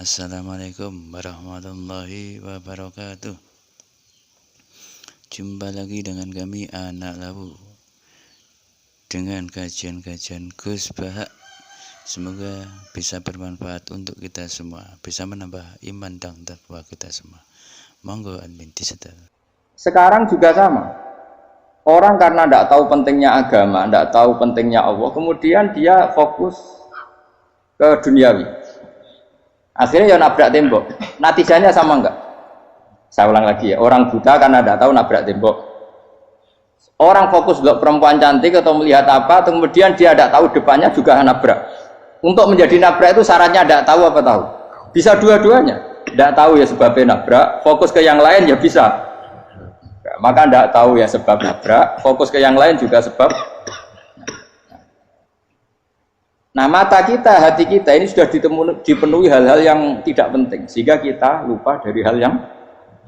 Assalamualaikum warahmatullahi wabarakatuh. Jumpa lagi dengan kami Anak Lawu dengan kajian-kajian Gus Bahak. Semoga bisa bermanfaat untuk kita semua, bisa menambah iman dan takwa kita semua. Monggo admin disetel. Sekarang juga sama. Orang karena tidak tahu pentingnya agama, tidak tahu pentingnya Allah, kemudian dia fokus ke duniawi. Akhirnya ya nabrak tembok. Natijanya sama enggak? Saya ulang lagi ya. Orang buta karena tidak tahu nabrak tembok. Orang fokus untuk perempuan cantik atau melihat apa, kemudian dia tidak tahu depannya juga nabrak. Untuk menjadi nabrak itu syaratnya tidak tahu apa tahu? Bisa dua-duanya. Tidak tahu ya sebabnya nabrak, fokus ke yang lain ya bisa. Maka tidak tahu ya sebab nabrak, fokus ke yang lain juga sebab. Nah, mata kita, hati kita ini sudah dipenuhi hal-hal yang tidak penting, sehingga kita lupa dari hal yang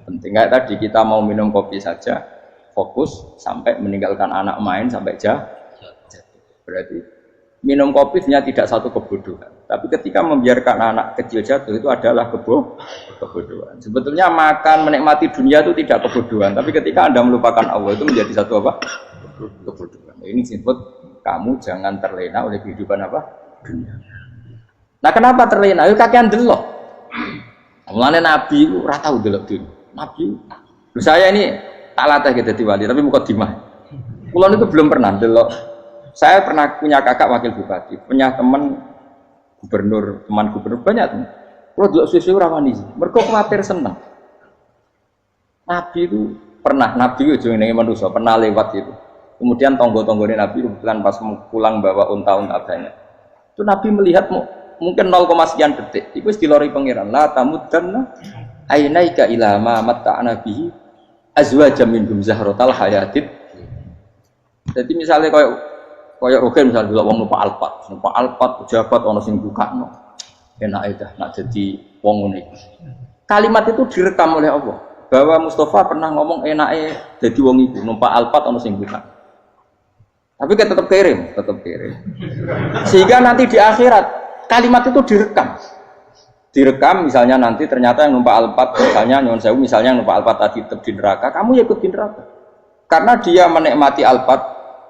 penting. Kayak tadi kita mau minum kopi saja, fokus sampai meninggalkan anak main sampai jatuh. Berarti minum kopi sebenarnya tidak satu kebodohan, tapi ketika membiarkan anak kecil jatuh itu adalah kebodohan. Sebetulnya makan, menikmati dunia itu tidak kebodohan, tapi ketika Anda melupakan Allah itu menjadi satu apa? Kebodohan. Ini disebut kamu jangan terlena oleh kehidupan apa? Dunia. Nah, kenapa terlena? Yo kakean delok. Mulane Nabi itu ora tau delok dunia. Nabi. Saya ini tak latih gitu di wali, tapi mukadimah. Kula itu belum pernah delok. Saya pernah punya kakak wakil bupati, punya teman gubernur banyak tuh. Kula delok susu ora wani. Mergo kuwatir seneng. Nabi itu pernah, Nabi itu jenenge manusia, pernah lewat itu. Kemudian tonggo-tonggone Nabi kebetulan pas pulang bawa unta-unta banyak. Itu Nabi melihat mungkin 0, sekian detik. Itu dilori pangeran. La tamuddanna ainaika ila ma matta'na bihi azwajan minhum zahratal hayatid. Jadi misalnya koyo rogen misalnya delok wong numpak Alphard pejabat ana sing bukakno. Enak dah nak jadi wong ngene iki. Kalimat itu direkam oleh Allah bahwa Mustafa pernah ngomong enake dadi wong iku numpak Alphard ana sing bukak. Tapi kan tetap kirim. Sehingga nanti di akhirat kalimat itu direkam misalnya nanti ternyata yang numpak Alphard misalnya nyon sewu misalnya yang numpak Alphard tadi tetap di neraka, kamu ya ikut di neraka. Karena dia menikmati Alphard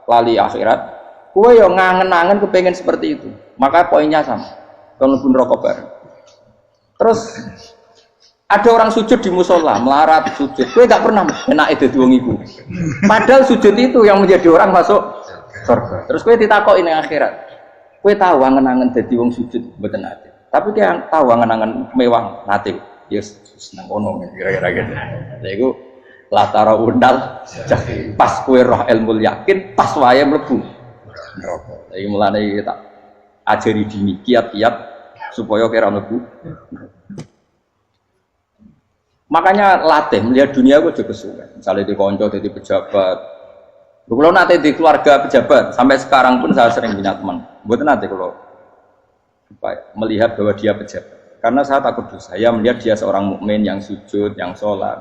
lali akhirat, kowe yo ngangen-angen kepengen seperti itu. Maka poinnya sama. Kalau pun rokok bareng. Terus ada orang sujud di musola, melarat sujud. Kowe gak pernah enak itu wong iku. Padahal sujud itu yang menjadi orang masuk surga. Terus kowe ditakoki ning akhirat. Kowe tahu angen-angen dadi wong sujud mboten ate. Tapi kowe tahu angen-angen mewah nate. Yes, seneng ono kira-kira gitu. Lha iku latara undal pas kowe roh ilmu yakin pas wae mlebu neraka. Lha iki mulane tak ajari dini kiat-kiat supaya kira mlebu. Makanya latih melihat dunia gue juga kesuwen. Misalnya di konco, di pejabat. Kalau nanti di keluarga pejabat, sampai sekarang pun saya sering punya teman. Buat nanti kalau melihat bahwa dia pejabat, karena saya takut dosa. Saya melihat dia seorang mukmin yang sujud, yang sholat.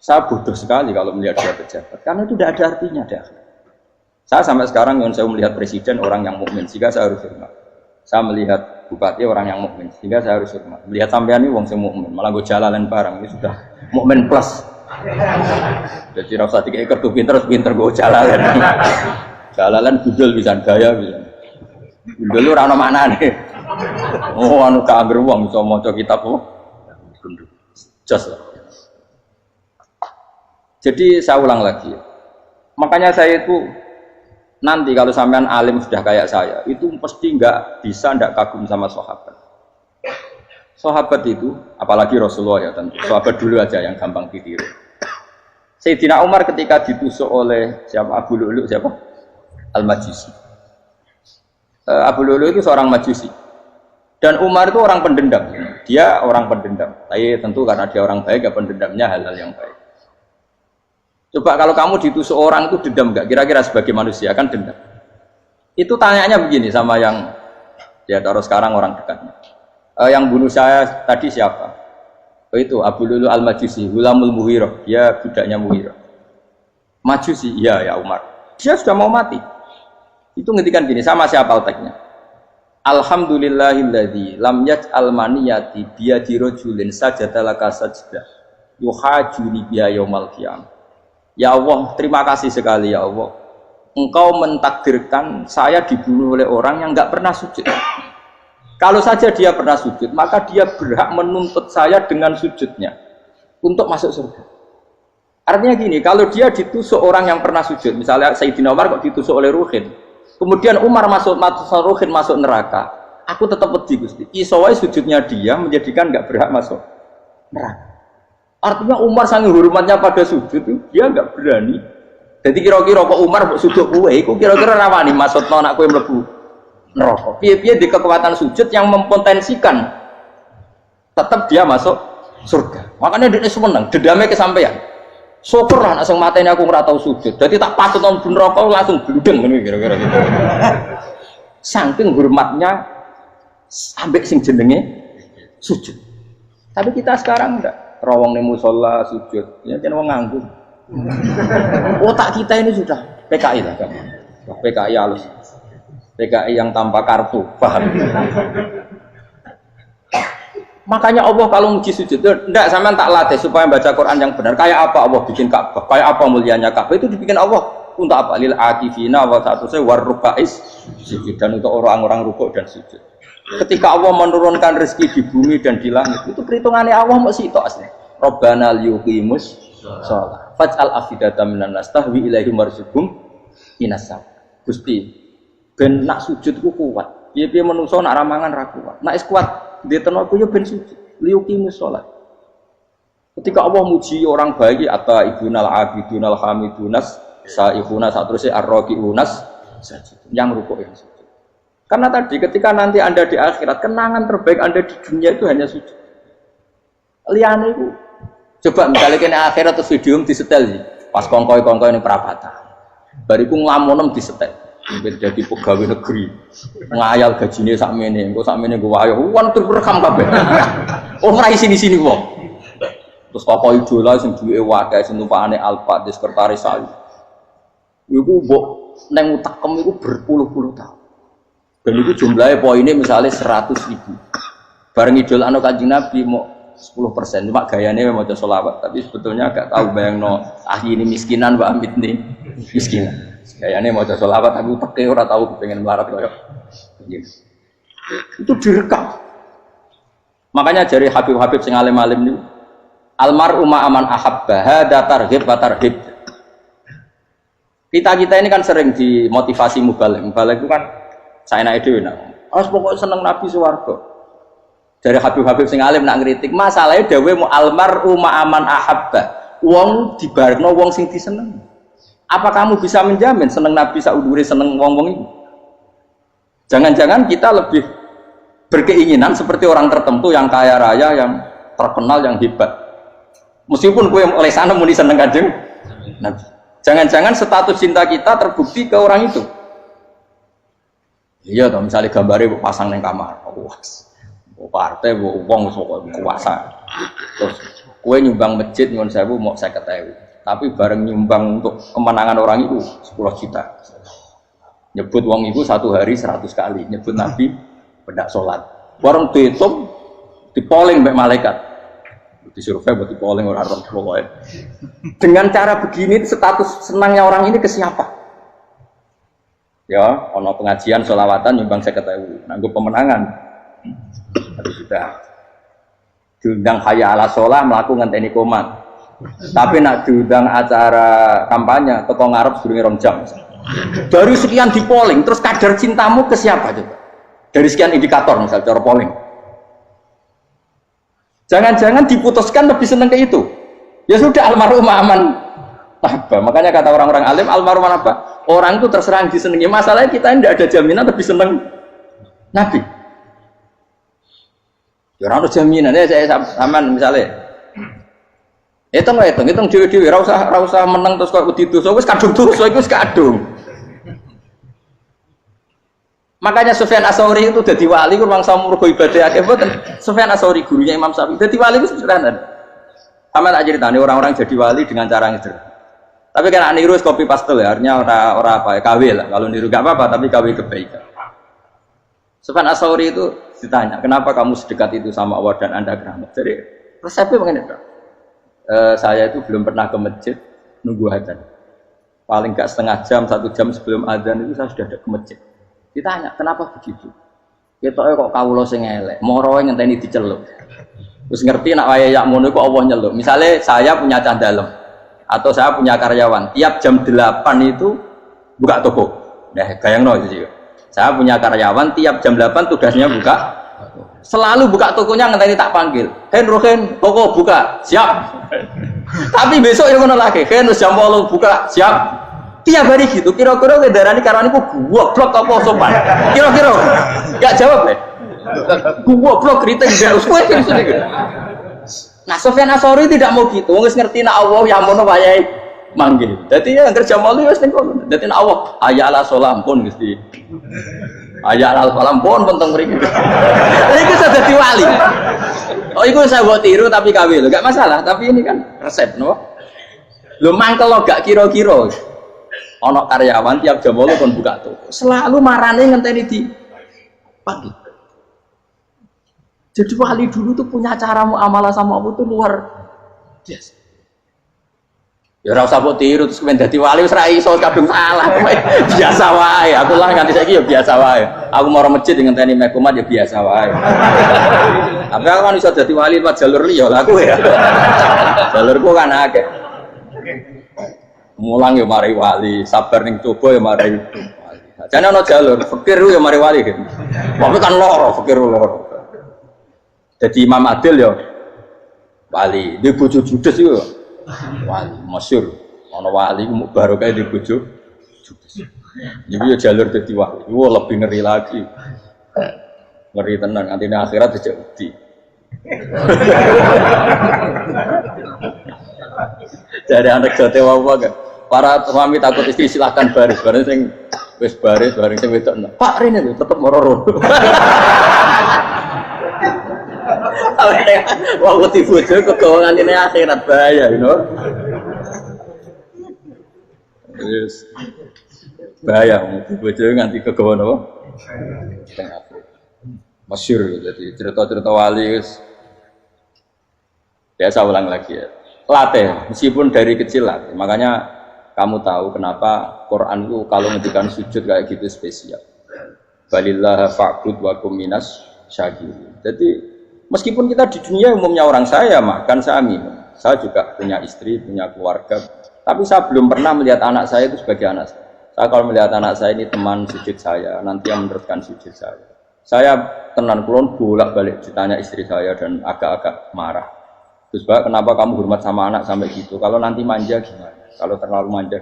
Saya bodoh sekali kalau melihat dia pejabat, karena itu tidak ada artinya dah. Saya sampai sekarang yang saya melihat presiden orang yang mukmin, sehingga saya harus hormat. Saya melihat bupati orang yang mukmin, sehingga saya harus hormat. Melihat sampean ini wong sing mukmin, malah gue jalalan barang ini sudah mukmin plus. Jadi rasa tiga ekor tuh pinter gue jalalan budel bisa gaya bisa. Budel lu rano mana nih? Oh anu keangger wong bisa maca kitab kok. Jos lah. Jadi saya ulang lagi. Makanya saya itu nanti kalau sampean alim sudah kayak saya, itu pasti nggak kagum sama sahabat. Sahabat itu, apalagi Rasulullah ya tentu. Sahabat dulu aja yang gampang ditiru. Sayyidina Umar ketika ditusuk oleh siapa? Abu Lu'lu' siapa? Al-Majusi. Abu Lu'lu' itu seorang Majusi. Dan Umar itu orang pendendam. Dia orang pendendam. Tapi tentu karena dia orang baik, ya pendendamnya hal-hal yang baik. Coba kalau kamu ditusuk orang itu dendam nggak? Kira-kira sebagai manusia kan dendam. Itu tanyanya begini sama yang ya taruh sekarang orang dekatnya. Yang bunuh saya tadi siapa? Oh itu Abu Lu'lu' Al-Majusi, Hulamul Mughirah, dia budaknya Mughirah. Majusi, iya ya Umar. Dia sudah mau mati. Itu ngendikan gini, sama siapa alteknya? Alhamdulillahilladzi lam yaj'al maniyati biyadi rajulin sajada laka sajdah yuhajuni biya yaumal qiyamah. Ya Allah, terima kasih sekali ya Allah. Engkau mentakdirkan saya dibunuh oleh orang yang enggak pernah sujud. Kalau saja dia pernah sujud, maka dia berhak menuntut saya dengan sujudnya untuk masuk surga. Artinya gini, kalau dia ditusuk orang yang pernah sujud, misalnya Sayyidina Umar kok ditusuk oleh Ruhin, kemudian Umar masuk Ruhin masuk neraka, aku tetap wedi Gusti. Isowai sujudnya dia menjadikan enggak berhak masuk neraka. Artinya Umar sangat hormatnya pada sujud itu, dia enggak berani. Jadi kira-kira kok Umar sujud kowe, iku kira-kira rawani maksudno anak kowe mlebu neraka. Piye-piye di kekuatan sujud yang mempotensikan tetap dia masuk surga. Makanya dia seneng, dendamnya kesampaian. Syukurlah nek sing mateni aku ora tau sujud. Jadi tak patut nang neraka langsung bludeng ngene kira-kira gitu. Saking hormatnya sampai sing jenenge sujud. Tapi kita sekarang enggak. Rawong ning musala sujud, ya kan wong nganggur. Otak kita ini sudah PKI lah kan. PKI halus. PKI yang tanpa kartu, paham? Makanya Allah kalau muji sujud, enggak sampean tak latih supaya baca Quran yang benar. Kayak apa Allah bikin Ka'bah? Kayak apa mulianya Ka'bah? Itu dibikin Allah untuk apa? Lil akifina wa ta'tusai warrukais sujud, dan untuk orang-orang rukuk dan sujud. Ketika Allah menurunkan rezeki di bumi dan di langit, itu perhitungannya Allah masih itu asli. Rabbana liyuqimus shalah faj'al afidatan minan nas tahwi ilaihim warzuqhum inasab. Gusti, ben nak sujud ku kuat. Piye-piye menungso nak ramangan ra kuat. Nak is kuat diteno ku yo ben sujud. Liyuqimus shalah. Ketika Allah muji orang baik, ata ibunal abidunal hamidunas saihuna satruse arraqiunas yang rukuk yang sujud. Karena tadi ketika nanti Anda di akhirat, kenangan terbaik Anda di dunia itu hanya sujud. Liane itu, coba misalnya kena akhirat terus video disetel, pas kongkoi ini perapatan, bariku ngelamonem disetel, jadi pegawai negeri, ngayal gajinya sakmene, engko sakmene gue ayo, wan terrekam kabeh. Oh meraih sini wong. Terus tokoh idola sing duwe wadah sing tumpakane Alfa di sekretaris saya. Iku mbok neng utakem iku berpuluh-puluh tahun. Dan itu jumlahnya poinnya misalnya 100.000. Bareng idol anu Kanjeng Nabi mau 10%, cuma gayanya mau sholawat. Tapi sebetulnya agak tahu bayang no ini miskinan, Mbak Amit nih miskinan. Gayanya mau sholawat, tapi utaknya orang tahu pengen melarat kayak. Itu direkam. Makanya dari Habib sing alim-alim ini, almar'u ma'aman ahabba hada targhib wa tarhib. Kita ini kan sering dimotivasi mubalek itu kan saya naik dewi nak, pokoknya seneng Nabi swarga. Dari Habib sing alim nak ngritik, masalahnya dewe mu almar'u ma'aman ahabba. Wong dibarno wong sing diseneng. Apa kamu bisa menjamin seneng Nabi saudure seneng wong-wong itu? Jangan-jangan kita lebih berkeinginan seperti orang tertentu yang kaya raya, yang terkenal, yang hebat. Meskipun kue oleh sana muni seneng Kanjeng Nabi. Jangan-jangan status cinta kita terbukti ke orang itu. Iya toh, misalnya gambarnya pasang neng kamar, partai, uang, kuasa. Terus kue nyumbang masjid nyuwun sewu mau 50.000, tapi bareng nyumbang untuk kemenangan orang itu 10 juta. Nyebut uang itu satu hari 100 kali, nyebut Nabi bedak sholat. Bareng dihitung, dipoling mbak malaikat, disurvei buat dipoling orang pokoknya. Dengan cara begini status senangnya orang ini ke siapa? Ya, ono pengajian sholawatan nyumbang 50.000, nanggup pemenangan. Tapi sudah diundang hayya ala sholah melakukan ngenteni komat. Tapi nak diundang acara kampanye teko ngarep sedurunge 2 jam. Baru sekian di polling, terus kadar cintamu ke siapa coba? Dari sekian indikator misal cara polling. Jangan-jangan diputuskan lebih seneng ke itu. Ya sudah almarhum aman. Apa? Makanya kata orang-orang alim almarhum apa? Orang itu terserah disenangi. Masalahnya kita tidak ada jaminan lebih senang Nabi. Ya orang ada jaminan. Ya saya saman misalnya. Hitung dewi-dewi. Rausah menang terus kau itu. So wis kadung terus. So wis kadung. Makanya Sufyan Ats-Tsauri itu jadi wali. Kurang sama murgo ibadah. Sufyan Ats-Tsauri gurunya Imam Syafi'i. Jadi wali itu sederhana. Sama tak ceritanya orang-orang jadi wali dengan cara yang sederhana. Tapi kan niru kopi pastel ya, artinya orang apa ya, KW lah. Kalau niru gak apa-apa, tapi KW kebaikan. Sufyan Ats-Tsauri itu ditanya, kenapa kamu sedekat itu sama Allah dan Anda keramat? Jadi resepnya begini, saya itu belum pernah ke masjid nunggu adzan. Paling gak setengah jam, 1 jam sebelum adzan itu saya sudah ada ke masjid. Ditanya, kenapa begitu? Ketoke kok kawula sing elek, moroe ngenteni diceluk. Terus ngerti nak waya yak ngono iku Allah nyeluk. Misalnya saya punya cah dalem atau saya punya karyawan, tiap jam 8 itu buka toko. Nah, gayangno itu. Saya punya karyawan tiap jam 8 tugasnya buka. Selalu buka tokonya ngenteni tak panggil. Rohen, toko buka, siap. Tapi besok yang ngono lagi, jam 8 buka, siap. Tiap hari gitu, kira-kira kendaraan karyawan itu goblok apa sopan? Kira-kira enggak jawab deh. Goblok kritik enggak usah gitu. Nah, Sufyan Ats-Tsauri tidak mau gitu. Wong wis ngerti nek Allah ya mono wayahe manggil. Dadi ya kerja malu wis ning kono. Dadi nek Allah ayya ala salam pun Gusti. Ayya ala salam pun penting mriki. Iku sudah dadi wali. Oh, iku saya buat tiru tapi kawe lho, enggak masalah, tapi ini kan resep no. Lho mangkel lo gak kira-kira. Ana karyawan tiap jam 8 kon buka toko. Selalu marane ngenteni di pagi. Jadi wali dulu tuh punya cara muamalah sama Allah tuh luar biasa. Ya ora usah mbok tiru terus kemen dadi wali wis ra iso kadung salah. Biasa wae. Aku lah nganti saiki ya biasa wae. Aku mau masjid ngenteni mekumat ya biasa wae. Tapi aku kan iso dadi wali lewat jalur liya lah aku ya. Jalurku kan akeh. Mulang ya mari wali, sabar ning coba ya mari wali. Jane ana jalur fikir ya mari wali gitu. Wong kan loro, fikir loro. Jadi Imam Adil ya wali, di bojo judes itu wali, masyhur. Ana wali baru kayak di bojo judes. Jadi ya jalur dadi wali. Wah lebih ngeri lagi. Ngeri tenan, nanti akhirat dijak bukti. Jadi anak jote wae gak. Para suami takut istri silahkan baris, bareng sing wis baris, bareng sing wedok. Pak rene lho tetep moro-moro. Waktu bojo kegawangan ini akhirat bahaya, you know. Yes. Bahaya, bojo nganti kegawan apa? Masyhur, jadi cerita-cerita wali guys. Ya saya ulang lagi ya. Latih, meskipun dari kecil latih. Makanya kamu tahu kenapa Quran itu kalau ngendikan sujud kayak gitu spesial. Balillah fa'bud wa kum minas syakirin. Jadi meskipun kita di dunia umumnya orang saya makan, saya minum. Saya juga punya istri, punya keluarga. Tapi saya belum pernah melihat anak saya itu sebagai anak saya. Saya kalau melihat anak saya ini teman sujud saya, nanti yang meneruskan sujud saya. Saya tenan kulon bolak-balik ditanya istri saya dan agak-agak marah. Terus Pak, kenapa kamu hormat sama anak sampai gitu? Kalau nanti manja gimana? Kalau terlalu manja,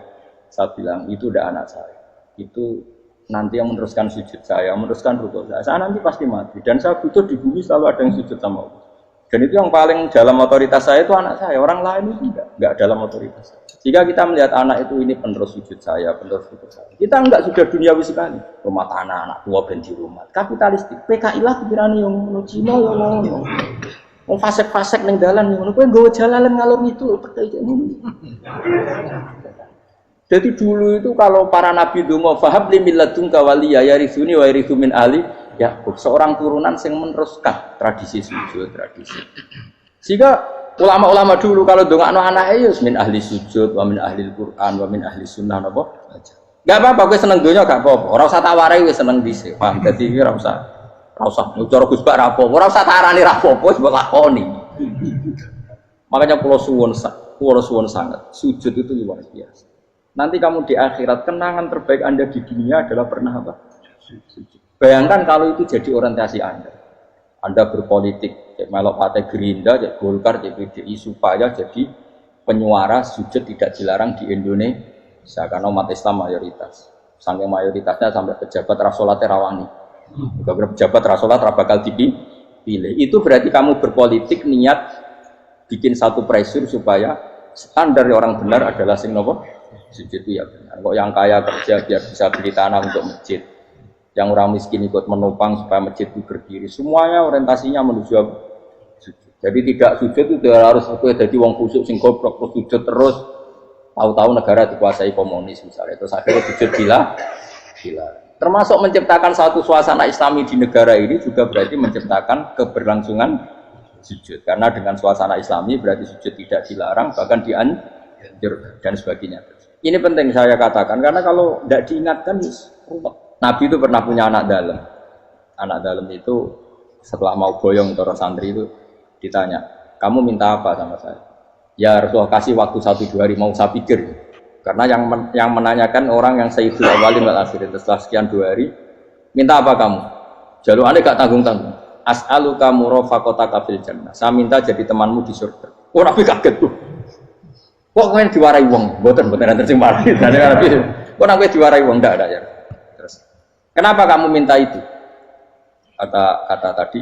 saya bilang itu udah anak saya. Itu nanti yang meneruskan sujud saya, meneruskan rukuk saya. Saya nanti pasti mati. Dan saya butuh di bumi selalu ada yang sujud sama Allah. Dan itu yang paling dalam otoritas saya itu anak saya. Orang lain itu enggak dalam otoritas saya. Jika kita melihat anak itu ini penerus sujud saya, penerus rukuk saya. Kita enggak sudah duniawi sekali. Rumah tanah, anak tua ben di rumah. Kapitalistik. PKI lah pikirannya yang Cina ya Allah. Wong fasek-fasek ning dalan ngono kowe nggawa jalalan ngalor itu percaya ngono. Jadi dulu itu kalau para nabi donga fahab li milladunka waliya yarithuni wa yarithu min ali Yakub, seorang turunan yang meneruskan tradisi sujud, tradisi. Sehingga ulama-ulama dulu kalau dongakno anake ya min ahli sujud, wa min ahli Al-Qur'an, wa min ahli sunnah napa. Enggak apa-apa kowe seneng donya gak apa-apa. Ora usah tak warai wis seneng dhisik. Paham dadi iki ora usah cara Gus Bak rapopo, ora usah tarani rapopo wis mbok lakoni. Makanya kula suwun sangat, sujud itu luar biasa. Nanti kamu di akhirat kenangan terbaik Anda di dunia adalah pernah apa? Sujud. Bayangkan kalau itu jadi orientasi Anda. Anda berpolitik, cek melok partai Gerindra, cek Golkar, cek PDI supaya jadi penyuara sujud tidak dilarang di Indonesia karena umat Islam mayoritas. Saking mayoritasnya sampai pejabat rasolat rawani. Juga pejabat rasolat bakal dipilih. Itu berarti kamu berpolitik niat bikin satu pressure supaya standar orang benar adalah sing nopo sujud itu ya benar. Kok yang kaya kerja biar bisa beli tanah untuk masjid, yang orang miskin ikut menopang supaya masjid itu berdiri. Semuanya orientasinya menuju sujud. Jadi tidak sujud itu harus jadi wong kusuk sing goblok terus sujud terus. Tahu-tahu negara dikuasai komunis misalnya, terus akhirnya sujud gila. Termasuk menciptakan satu suasana Islami di negara ini juga berarti menciptakan keberlangsungan sujud. Karena dengan suasana Islami berarti sujud tidak dilarang, bahkan dianjurkan dan sebagainya. Ini penting saya katakan karena kalau tidak diingatkan, Nabi itu pernah punya anak dalam. Anak dalam itu setelah mau boyong para santri itu ditanya, kamu minta apa sama saya? Ya Rasulullah kasih waktu 1-2 hari mau saya pikir. Karena yang menanyakan orang yang Sayyidul Awwalin wal Akhirin setelah sekian 2 hari, minta apa kamu? Jaluannya gak tanggung-tanggung. As'aluka murafaqataka fil jannah. Saya minta jadi temanmu di surga. Oh Nabi kaget tuh. Kok kalian diwarai wong? Mboten terjemah. Nabi, kok Nabi diwarai wong ndak ada ya. Terus, kenapa kamu minta itu? Kata tadi,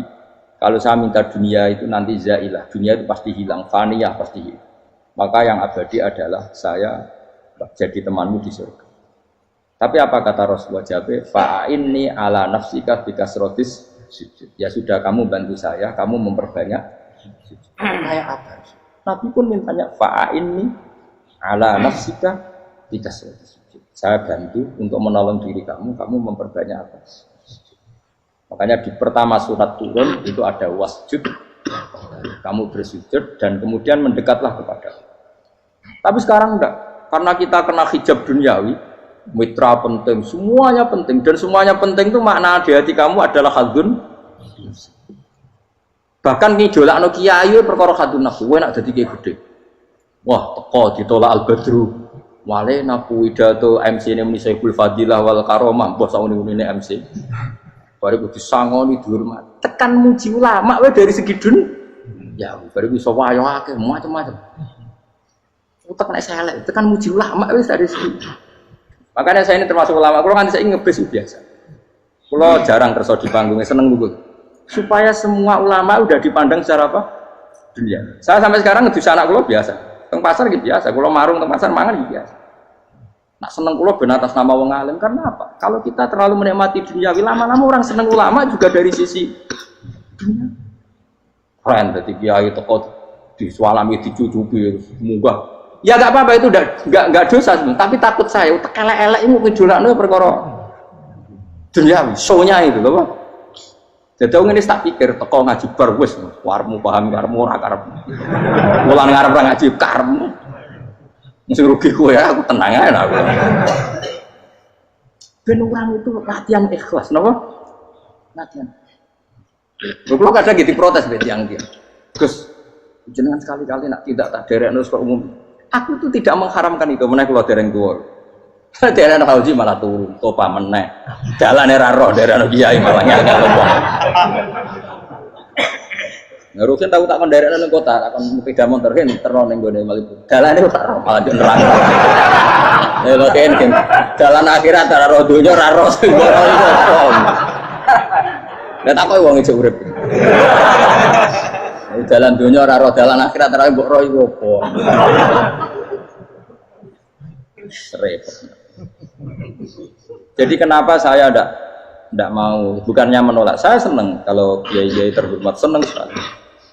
kalau saya minta dunia itu nanti zailah, dunia itu pasti hilang, faniyah pasti hilang. Maka yang abadi adalah saya jadi temanmu di surga. Tapi apa kata Rasulullah Jabir? Fa'inni ala nafsika bikasrotis sujud. Ya sudah kamu bantu saya, kamu memperbanyak sujud. Kayak apa? Nabi pun mintanya fa'inni ala nafsika bikasrotis sujud. Saya bantu untuk menolong diri kamu, kamu memperbanyak apa? Makanya di pertama surat turun itu ada wasjud, kamu bersujud dan kemudian mendekatlah kepada Allah. Tapi sekarang enggak, karena kita kena hijab duniawi, mitra penting, semuanya penting dan semuanya penting itu makna di hati kamu adalah hadun. Bahkan ngidolakno kiai perkara hadun nafsu, kowe nak dadi kiai gede. Wah, teko ditolak al-badru. Wale napu widato MC ini muni Syekhul Fadilah wal Karomah, mbah sauni-unine MC. Baru disangoni dihormat. Tekan muji ulama wae dari segi ya baru bisa wayo akeh macam-macam. Utek nek selek, tekan muji ulama wis dari segi. Makanya saya ini termasuk ulama, kalau kan saya ngebes biasa. Kalau jarang kerso di panggungnya seneng buku. Supaya semua ulama udah dipandang secara apa? Dunia. Saya sampai sekarang ngedus anak kula biasa. Teng pasar gitu biasa. Kalau marung teng pasar mangan gitu biasa. Nak seneng kula ben atas nama wong alim karena apa? Kalau kita terlalu menikmati dunia, lama-lama orang seneng ulama juga dari sisi dunia. Keren dadi kiai teko disualami dicucupi munggah. Ya enggak apa-apa itu enggak dosa sebenarnya, tapi takut saya utek elek-elek iku ngejolakno perkara dunia, show-nya itu lho, Pak. Jadi wong ini tak pikir teko ngaji bar wis warmu paham karepmu ora karepmu. Mulan ngarep ora ngaji karepmu. Mesti rugi kowe ya, aku tenang ae aku. Ben orang itu latihan ikhlas, napa? Latihan. Kalau kadang gitu protes be tiyang dia. Gus, jenengan sekali-kali nak tidak tak derekno ke umum. Aku itu tidak mengharamkan itu, meneh kula dereng tuwa. Dereng haji malah turun, topa meneh. Dalane ra roh dereng kiai malah nyangka topa. Ngerusin tahu tak kon derek nang kota, tak kon sepeda motor kan terno ning gone Malibu. Dalane ora roh malah yo nerang. Ya lho kan dalan akhirat ora roh donya ora roh sing ora iso. Lah tak koyo wong ijo urip. Dalan donya ora roh dalan akhirat ora mbok roh iku apa. Repot. Jadi kenapa saya tidak mau, bukannya menolak, saya senang kalau kiai-kiai terhormat, senang sekali.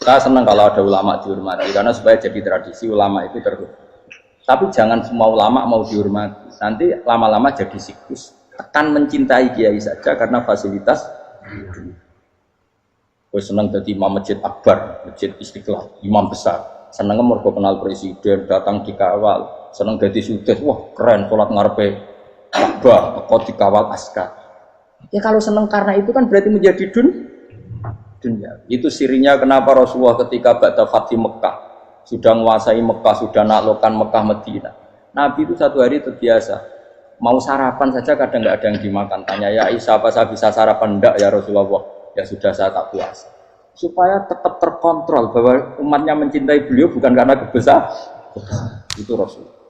Saya senang kalau ada ulama dihormati, karena supaya jadi tradisi ulama itu terhormat. Tapi jangan semua ulama mau dihormati, nanti lama-lama jadi siklus. Tekan mencintai kiai saja karena fasilitas. Gue senang jadi imam masjid akbar, masjid Istiqlal, imam besar. Senang mergo kenal presiden, datang dikawal. Senang jadi sudes, wah keren, sholat ngarepe Ka'bah, kok dikawal askar. Ya kalau senang karena itu kan berarti menjadi dunia. Itu sirinya kenapa Rasulullah ketika ba'da Fathi Mekah sudah menguasai Mekah, sudah naklukkan Mekah Madinah. Nabi itu satu hari terbiasa mau sarapan saja kadang nggak ada yang dimakan. Tanya ya Aisyah, apa saya bisa sarapan? Enggak ya Rasulullah. Ya sudah saya tak puasa. Supaya tetap terkontrol bahwa umatnya mencintai beliau bukan karena kebesaran. Itu Rasulullah.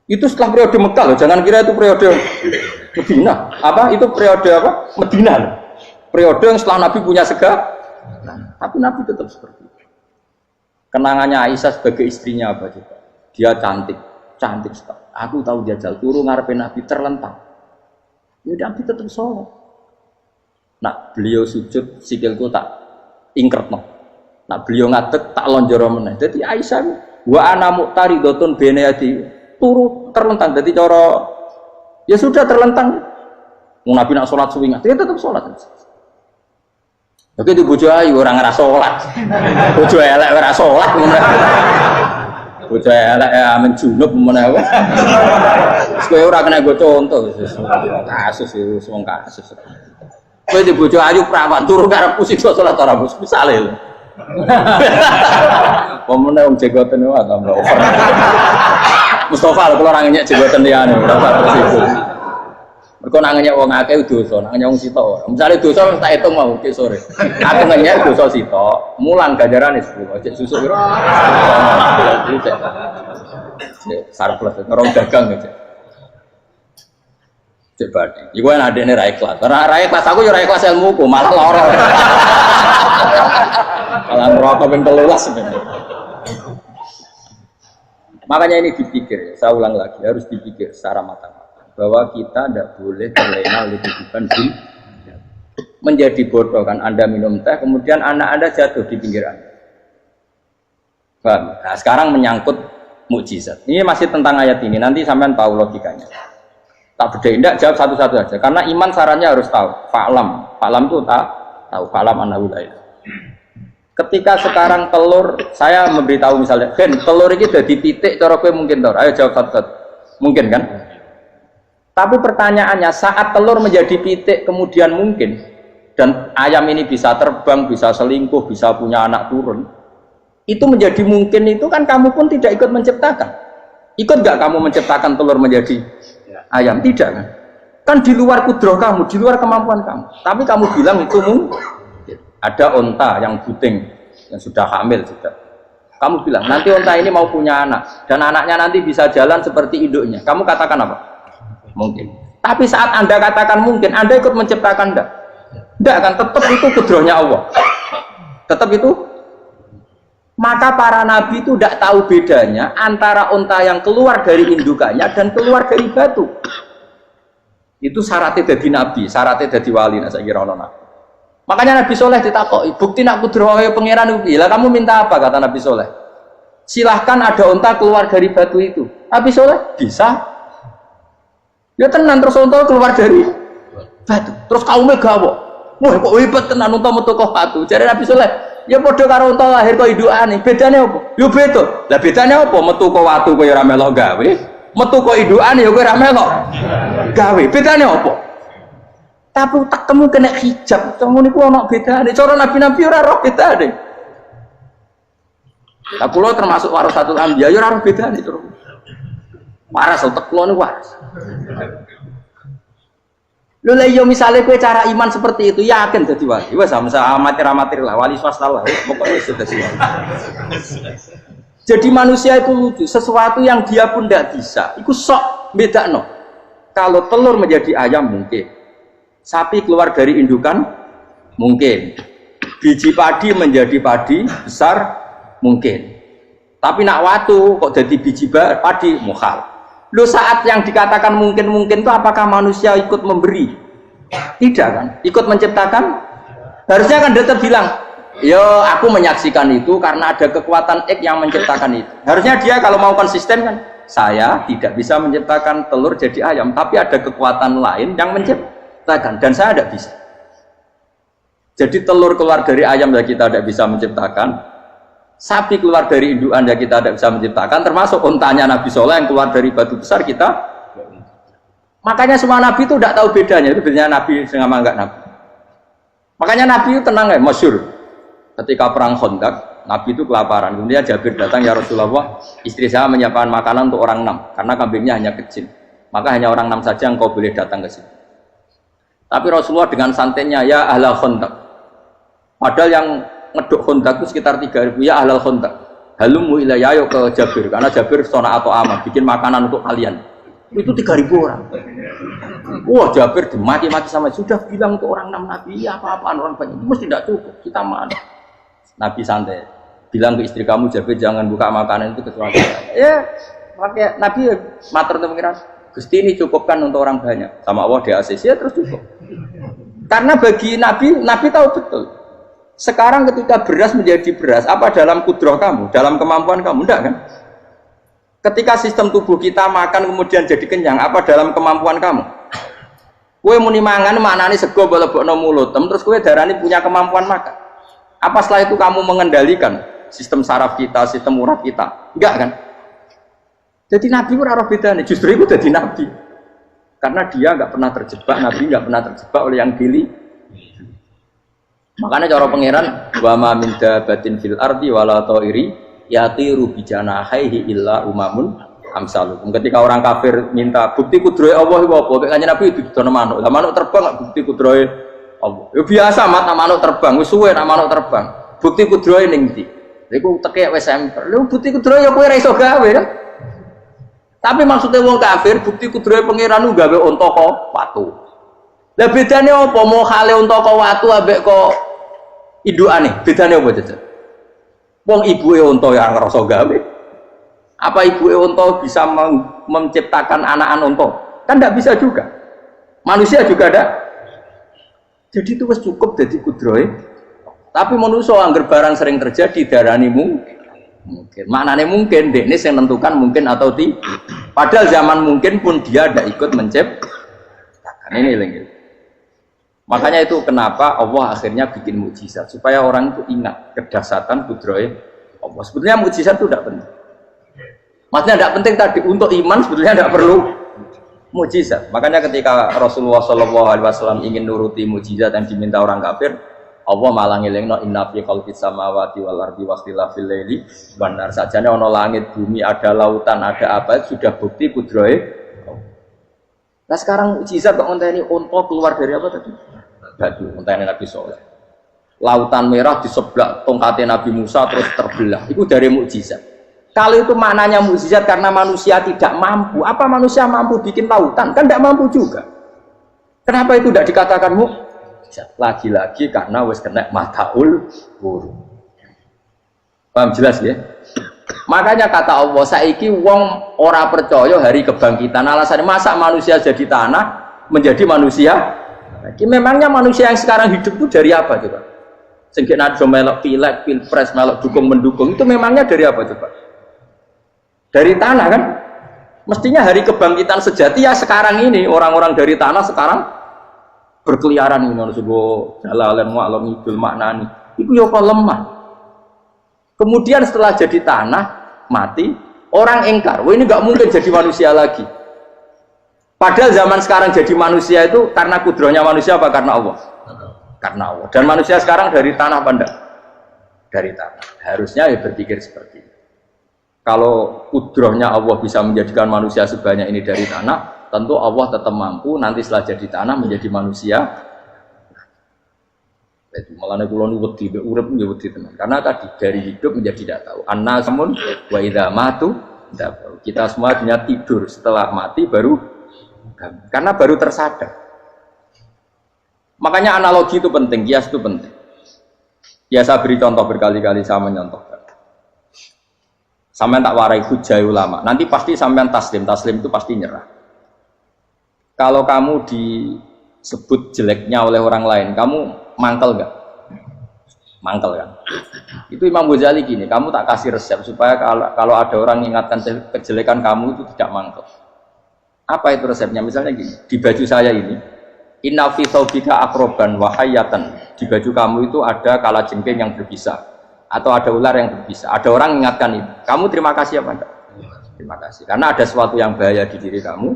Itu setelah periode Mekah loh, jangan kira itu periode Medina. Apa? Itu periode apa? Medina. Periode yang setelah Nabi punya segala. Tapi Nabi tetap seperti itu. Kenangannya Aisyah sebagai istrinya apa juga? Dia cantik sekali. Aku tahu jajal turu ngarepe Nabi terlentang. Ya Nabi tetap sholat. Nah, beliau sujud sikilku tak ingkretno. Nah, beliau ngadeg tak lonjoro meneh. Jadi Aisyah wa ana muqtaridotun bene yadi turu terlentang, jadi cara ya sudah terlentang. Nabi nak sholat suwingan, dia tetap sholat. Oke, itu bojo ayu orang ngerasa sholat, bojo elek ora sholat, bojo elek amin junub mana? Sekolah orang kena gue contoh, kasus itu semua kasus. Kowe di bojo ayu perawan turu karep pusing sholat ora bos misale lho. Pomone wong jegoten wae tambah over. Mustofa lho kula ora ngenyek jegoten liyane ora usah situ. Mergo nak ngenyek wong akeh dosa, nak ngenyek wong sitok ora. Misale dosa tak hitung mau ke sore. Aku ngenyek dosa sitok, mulang ganjarane 10. Cek susuk piro? Sarplus ngerong dagang cek. Cek badi. Iku enak adekne ra ikhlas. Ora ikhlas aku ya ora ikhlas ilmuku, malah lara. Malah ngerokok ping 13 sebenarnya. Makanya ini dipikir, saya ulang lagi, harus dipikir secara matang-matang bahwa kita tidak boleh terlena oleh kehidupan dunia. Menjadi bodoh kan Anda minum teh, kemudian anak Anda jatuh di pinggir Anda. Paham? Nah, sekarang menyangkut mukjizat. Ini masih tentang ayat ini, nanti sampean tahu logikanya. Tak bedain, tidak jawab satu-satu aja. Karena iman sarannya harus tahu. Fa'lam itu tahu. Fa'lam annahu la ilaha. Ketika sekarang telur, saya memberitahu misalnya, Gen, telur ini udah titik, cara gue mungkin telur. Ayo jawab satu-satu. Mungkin kan? Tapi pertanyaannya, saat telur menjadi pitik kemudian mungkin, dan ayam ini bisa terbang, bisa selingkuh, bisa punya anak turun, itu menjadi mungkin itu kan kamu pun tidak ikut menciptakan. Ikut gak kamu menciptakan telur menjadi ayam? Tidak kan? Kan di luar kudroh kamu, di luar kemampuan kamu. Tapi kamu bilang itu mungkin. Ada onta yang buting, yang sudah hamil juga. Kamu bilang, nanti onta ini mau punya anak, dan anaknya nanti bisa jalan seperti induknya. Kamu katakan apa? Mungkin. Tapi saat Anda katakan mungkin, Anda ikut menciptakan enggak? Enggak kan? Tetap itu kudrohnya Allah. Tetap itu. Maka para nabi itu tidak tahu bedanya antara onta yang keluar dari indukannya dan keluar dari batu. Itu syaratnya jadi nabi, syaratnya jadi wali. Nah, saya kira nabi. Makanya Nabi Soleh ditakoki, bukti nak kudroh pangeran ubi. Lah kamu minta apa? Kata Nabi Soleh. Silahkan ada unta keluar dari batu itu. Nabi Soleh bisa. Ya tenan terus unta keluar dari batu. Terus kaumnya gawok. Wah kok hebat tenan unta metu kok batu. Jadi Nabi Soleh, ya padha karo unta lahir kok indukane. Bedane apa? Ya beda. Lah bedane apa? Metu kok watu kok ya ora melok gawe. Metu kok indukane ya kowe ora melok gawe. Bedane apa? Tapi tak temu kena hijab, temu niku ana bedane. Cara nabi-nabi ora roh bedane. Lah kula termasuk warasatul anbiya ya ora roh bedane terus. Waras utek kula niku waras. Lha iya misale kowe cara iman seperti itu yakin dadi wali. Wes sama amatir-amatir lah, wali swasta lah. Pokoknya sudah siap. Jadi manusia itu lucu, sesuatu yang dia pun tidak bisa. Iku sok bedakno. Kalau telur menjadi ayam mungkin. Sapi keluar dari indukan mungkin, biji padi menjadi padi besar mungkin, tapi nak watu kok jadi biji padi mukhal. Lo saat yang dikatakan mungkin itu apakah manusia ikut memberi? Tidak kan? Ikut menciptakan? Harusnya kan tetap bilang, yo aku menyaksikan itu karena ada kekuatan X yang menciptakan itu. Harusnya dia kalau mau konsisten kan, saya tidak bisa menciptakan telur jadi ayam, tapi ada kekuatan lain yang menciptakan. Dan saya tidak bisa. Jadi telur keluar dari ayam ya kita tidak bisa menciptakan, sapi keluar dari indukan ya kita tidak bisa menciptakan, termasuk untanya Nabi Soleh yang keluar dari batu besar kita. Makanya semua nabi itu tidak tahu bedanya. Itu bedanya nabi dengan enggak nabi. Makanya nabi itu tenang ya, masyhur. Ketika perang Khandaq, nabi itu kelaparan. Kemudian Jabir datang, ya Rasulullah, istri saya menyiapkan makanan untuk orang 6 karena kambingnya hanya kecil. Maka hanya orang 6 saja yang kau boleh datang ke sini. Tapi Rasulullah dengan santainya, ya ahlal Khandaq. Padahal yang ngeduk Khandaq itu sekitar 3.000, ya ahlal Khandaq. Halumu ilayya, ayo ke Jabir, karena Jabir sona atau aman, bikin makanan untuk kalian. Itu 3.000 orang. Wah Jabir dimaki-maki sama, sudah bilang untuk orang 6 nabi, ya apa-apaan orang banyak, itu mesti tidak cukup, kita mana. Nabi santai, bilang ke istri kamu, Jabir jangan buka makanan itu kecuali saya. Ya, makanya Nabi matur untuk pengiran. Gusti ini cukupkan untuk orang banyak, sama Allah di ACC ya terus cukup. Karena bagi Nabi tahu betul. Sekarang ketika beras menjadi beras, apa dalam kudroh kamu, dalam kemampuan kamu, enggak kan? Ketika sistem tubuh kita makan kemudian jadi kenyang, apa dalam kemampuan kamu? Kue muni mangan maknane sego lebokno mulut, terus kue darani punya kemampuan makan. Apa setelah itu kamu mengendalikan sistem saraf kita, sistem urat kita? Enggak kan? Jadi Nabi itu ora bedane, justru itu jadi Nabi. Karena dia enggak pernah terjebak, Nabi enggak pernah terjebak oleh yang pilih. Makanya cara pangeran wa ma min dabatin fil ardi wala ta'iri yatiru bi janahihi illa umamun amsalukum. Ketika orang kafir minta bukti kudrohe Allah iku apa? Kok kanjeng Nabi didono manuk. Lah manuk terbang gak bukti kudrohe Allah. Ya biasa mat manuk terbang, wis suwe nak manuk terbang. Bukti kudrohe ning ndi? Iku tekek wis emper. Lha bukti kudrohe ya kowe ora iso gawe kan? Tapi maksudnya wong kafir bukti kudrohe pangeran ku gawe unta kok watu. Lah bedane apa? Mau hale unta kok watu ambek kok indukane? Bedane apa jajan? Wong ibuke unta ya ngrasa gawe. Apa ibuke unta bisa menciptakan anakan unta? Kan tidak bisa juga. Manusia juga ada. Jadi itu wis cukup jadi kudrohe. Tapi manusia angger barang sering terjadi darani mungkin. Maknane mungkin dekne sing nentukan mungkin atau tidak. Padahal zaman mungkin pun dia tidak ikut menciptakan. Ini lagi. Makanya itu kenapa Allah akhirnya bikin mukjizat supaya orang itu ingat kedahsyatan kudrohe Allah. Sebetulnya mukjizat itu tidak penting. Maksudnya tidak penting tadi untuk iman sebetulnya tidak perlu mukjizat. Makanya ketika Rasulullah SAW ingin nuruti mukjizat yang diminta orang kafir, Allah malah ngelingno inna fi khalqis samawati wal ardi wakhtilafil laili wan nar. Sajane ana langit, bumi, ada lautan, ada apa sudah bukti kudrohe. Nah sekarang mukjizat kok ngenteni unta keluar dari apa tadi? Batu, ngenteni Nabi Soleh. Lautan merah di sebelah tongkatnya Nabi Musa terus terbelah. Itu dari mukjizat. Kalau itu maknanya mukjizat karena manusia tidak mampu, apa manusia mampu bikin lautan? Kan tidak mampu juga. Kenapa itu tidak dikatakan mukjizat? Lagi-lagi karena wis kena mataul guru. Paham jelas ya? Makanya kata Allah, saiki wong ora percaya hari kebangkitan. Alasannya masa manusia jadi tanah menjadi manusia? Memangnya manusia yang sekarang hidup itu dari apa coba? Sehingga nado melok pilek, pilpres, melok dukung mendukung itu memangnya dari apa coba? Dari tanah kan? Mestinya hari kebangkitan sejati ya sekarang ini orang-orang dari tanah sekarang berkeliaran ini harus go jalalan mu'alam idul maknani. Itu ya kok lemah. Kemudian setelah jadi tanah mati orang engkar, wah ini nggak mungkin jadi manusia lagi. Padahal zaman sekarang jadi manusia itu karena kudrohnya manusia apa karena Allah? Karena Allah. Dan manusia sekarang dari tanah apa enggak? Dari tanah. Harusnya ya berpikir seperti itu. Kalau kudrohnya Allah bisa menjadikan manusia sebanyak ini dari tanah, tentu Allah tetap mampu nanti setelah jadi tanah menjadi manusia. Itu malah kula nu wedi urip nggih wedi tenan. Karena tadi dari hidup menjadi tidak tahu. Annasamun wa idza matu tidak tahu. Kita semua hanya tidur, setelah mati baru karena baru tersadar. Makanya analogi itu penting, kias itu penting. Ya saya beri contoh berkali-kali, saya menyontohkan. Sampean tak warai hujah ulama. Nanti pasti sampean taslim itu pasti nyerah. Kalau kamu disebut jeleknya oleh orang lain, kamu mangkel nggak? Mangkel kan? Itu Imam Ghazali gini, kamu tak kasih resep supaya kalau ada orang mengingatkan kejelekan kamu itu tidak mangkel. Apa itu resepnya? Misalnya gini, di baju saya ini, inna fi thawbika akroban wa hayatan. Di baju kamu itu ada kalajengking yang berbisa, atau ada ular yang berbisa. Ada orang mengingatkan itu. Kamu terima kasih apa enggak? Terima kasih. Karena ada sesuatu yang bahaya di diri kamu,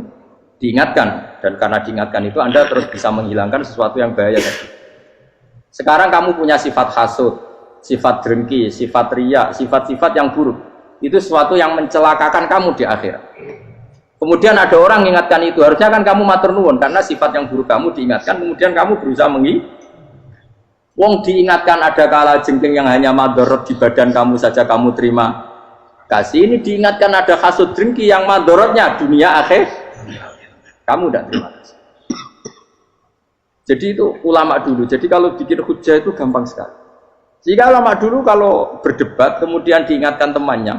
diingatkan. Dan karena diingatkan itu, Anda terus bisa menghilangkan sesuatu yang bahaya tadi. Sekarang kamu punya sifat hasud, sifat dengki, sifat riya, sifat-sifat yang buruk. Itu sesuatu yang mencelakakan kamu di akhirat. Kemudian ada orang mengingatkan itu, harusnya kan kamu matur nuwun karena sifat yang buruk kamu diingatkan, kemudian kamu berusaha Wong diingatkan ada kalajengking yang hanya madorot di badan kamu saja kamu terima kasih. Ini diingatkan ada hasud dengki yang madorotnya dunia akhir, kamu tidak terima kasih. Jadi itu ulama dulu. Jadi kalau bikin hujah itu gampang sekali. Jika ulama dulu kalau berdebat kemudian diingatkan temannya,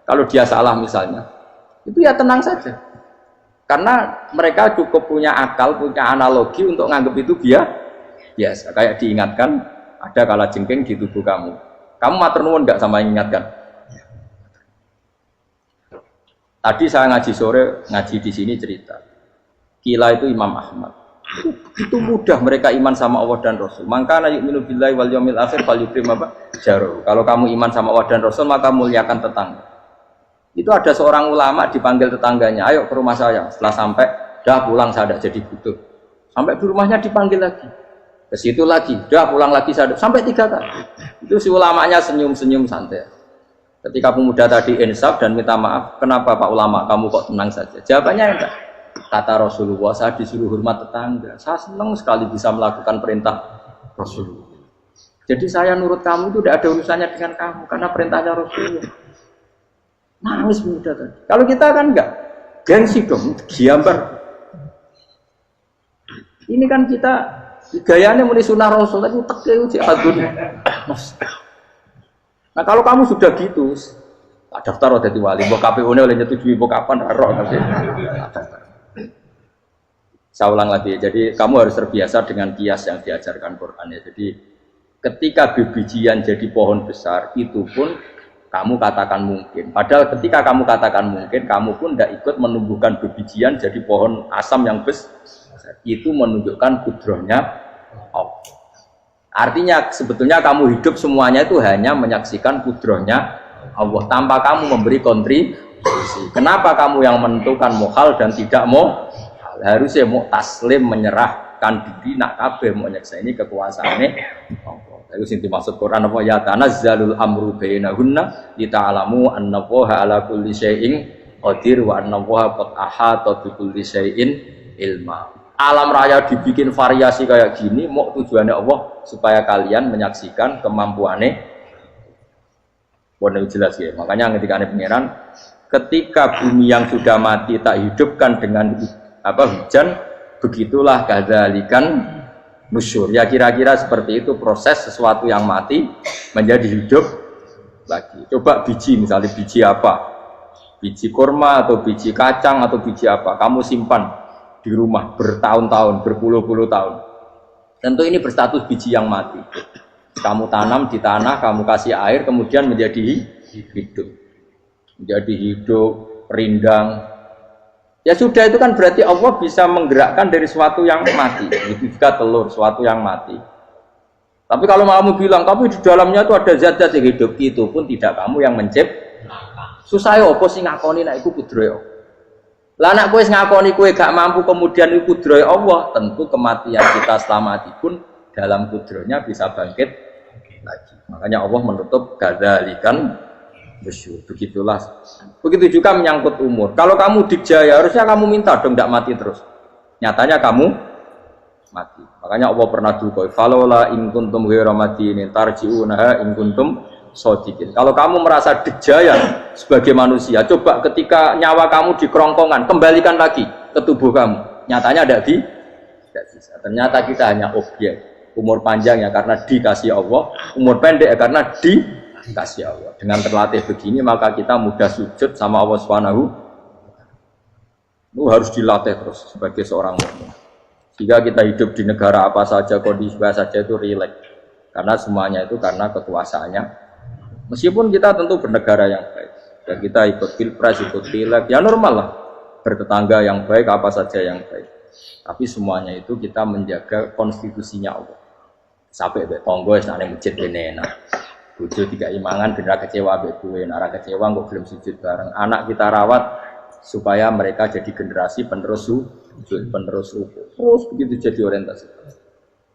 kalau dia salah misalnya, itu ya tenang saja. Karena mereka cukup punya akal, punya analogi untuk nganggap itu biasa. Kayak diingatkan ada kalajengking di tubuh kamu. Kamu matur nuwun enggak sama ingatkan? Tadi saya ngaji sore, ngaji di sini cerita. Kila itu Imam Ahmad. Itu mudah mereka iman sama Allah dan Rasul. Maka na yu'minu billahi wal yaumil akhir falyukrim apa? Jaruh. Kalau kamu iman sama Allah dan Rasul maka muliakan tetangga. Itu ada seorang ulama dipanggil tetangganya, ayo ke rumah saya. Setelah sampai, dah pulang saya tidak jadi butuh. Sampai di rumahnya dipanggil lagi. Ke situ lagi, dah pulang lagi saya sampai 3 kali. Itu si ulamanya senyum-senyum santai. Ketika pemuda tadi insaf dan minta maaf, kenapa Pak Ulama kamu kok tenang saja? Jawabannya enggak. Kata Rasulullah, saya disuruh hormat tetangga. Saya senang sekali bisa melakukan perintah Rasulullah. Jadi saya nurut kamu itu tidak ada urusannya dengan kamu, karena perintahnya Rasulullah. Nangis pemuda tadi. Kalau kita kan enggak, gengsi dong, giambar. Ini kan kita gayanya muni sunah Rasul, tapi tekeu jihadun. Nah kalau kamu sudah gitu, tak daftar jadi wali, mbok KPU-nya oleh nyetujui, mbok kapan roh nanti. Saya ulang lagi, jadi kamu harus terbiasa dengan kias yang diajarkan Quran ya. Jadi ketika bibijian jadi pohon besar, itu pun kamu katakan mungkin. Padahal ketika kamu katakan mungkin, kamu pun tidak ikut menumbuhkan bibijian jadi pohon asam yang besar. Itu menunjukkan kudrohnya Allah. Artinya sebetulnya kamu hidup semuanya itu hanya menyaksikan kudrohnya Allah tanpa kamu memberi kontribusi. Kenapa kamu yang menentukan mohal dan tidak mau? Harusnya mau taslim, menyerahkan diri nak kabeh mau nyakseni kekuasaane Allah. Itu sing dimaksud Quran apa ya tanazzalul amru bainahunna lita'lamu annallaha ala kulli syai'in qadir wa annallaha qad ahata bi kulli syai'in ilma. Alam raya dibikin variasi kayak gini mau tujuannya Allah supaya kalian menyaksikan kemampuannya. Boleh jelas ya. Makanya ketika ada pangeran, ketika bumi yang sudah mati tak hidupkan dengan hujan, begitulah kadzalikan nusyur. Ya kira-kira seperti itu proses sesuatu yang mati menjadi hidup lagi. Coba biji, misalnya biji apa? Biji kurma atau biji kacang atau biji apa? Kamu simpan di rumah bertahun-tahun, berpuluh-puluh tahun. Tentu ini berstatus biji yang mati. Kamu tanam di tanah, kamu kasih air, kemudian menjadi hidup. Menjadi hidup, rindang. Ya sudah, itu kan berarti Allah bisa menggerakkan dari sesuatu yang mati. Itu juga telur, sesuatu yang mati. Tapi kalau kamu bilang, tapi di dalamnya itu ada zat-zat yang hidup, itu pun tidak kamu yang menciptakan. Susah ya, apa sih ngakoni nak iku kudroyo. Lah anak kowe ngakoni kowe gak mampu kemudian iku kudrohe Allah, tentu kematian kita setelah mati pun dalam kudrohnya bisa bangkit lagi. Makanya Allah menutup gadzalikan nusyur. Begitulah. Begitu juga menyangkut umur. Kalau kamu dijaya harusnya kamu minta dong tidak mati terus. Nyatanya kamu mati. Makanya Allah pernah duga, "Falola in kuntum ghairu madinin tarji'unaha in kuntum shodiqin." Kalau kamu merasa dijaya sebagai manusia, coba ketika nyawa kamu di kerongkongan, kembalikan lagi ke tubuh kamu. Nyatanya tidak bisa. Ternyata kita hanya objek. Umur panjang ya karena dikasih Allah, umur pendek ya karena dikasih Allah. Dengan terlatih begini maka kita mudah sujud sama Allah Subhanahu. Itu harus dilatih terus sebagai seorang mukmin. Jika kita hidup di negara apa saja, kondisi apa saja itu rileks. Karena semuanya itu karena kekuasaannya. Meskipun kita tentu bernegara yang baik, ya kita ikut pilpres, ikut pileg, ya normal lah. Bertetangga yang baik, apa saja yang baik. Tapi semuanya itu kita menjaga konstitusinya Allah. Sampai tonggo senane masjid kene enak. Bojo tiga imangan bener kecewa mbek kowe, nek kecewa kok belum sujud bareng. Anak kita rawat supaya mereka jadi generasi penerus sujud, penerus rukuk. Terus begitu jadi orientasi.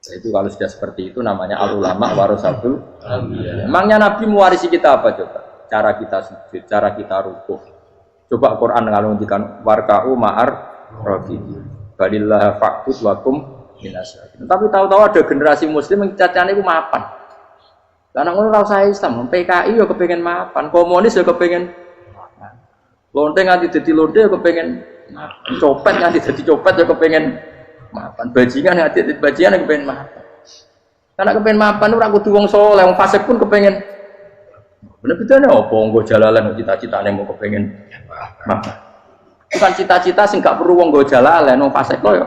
Itu kalau sudah seperti itu namanya al-ulama warasatul anbiya. Emangnya Nabi mewarisi kita apa coba? Cara kita sujud, cara kita rukuk. Coba Quran kalau ngendikan warka'u ma'ar rakiin. Balillah fa'bud wakum minasyakirin. Tapi tahu-tahu ada generasi muslim yang cacane iku mapan. Karena ngono ora usah Islam, PKI ya kepengin mapan, komunis ya kepengin mapan. Lonte nganti dadi lonte ya kepengin mapan. Copet nganti dadi copet ya kepengin mapan, bajingan hati bajingan kepengen mapan. Karena kepengen mapan ora kudu wong saleh, wong fasik pun kepengen. Bener bedane apa nggo jalalan cita-citane mau kepengen mapan. Bukan cita-cita sing gak perlu wong nggo jalalan, wong fasik kok ya.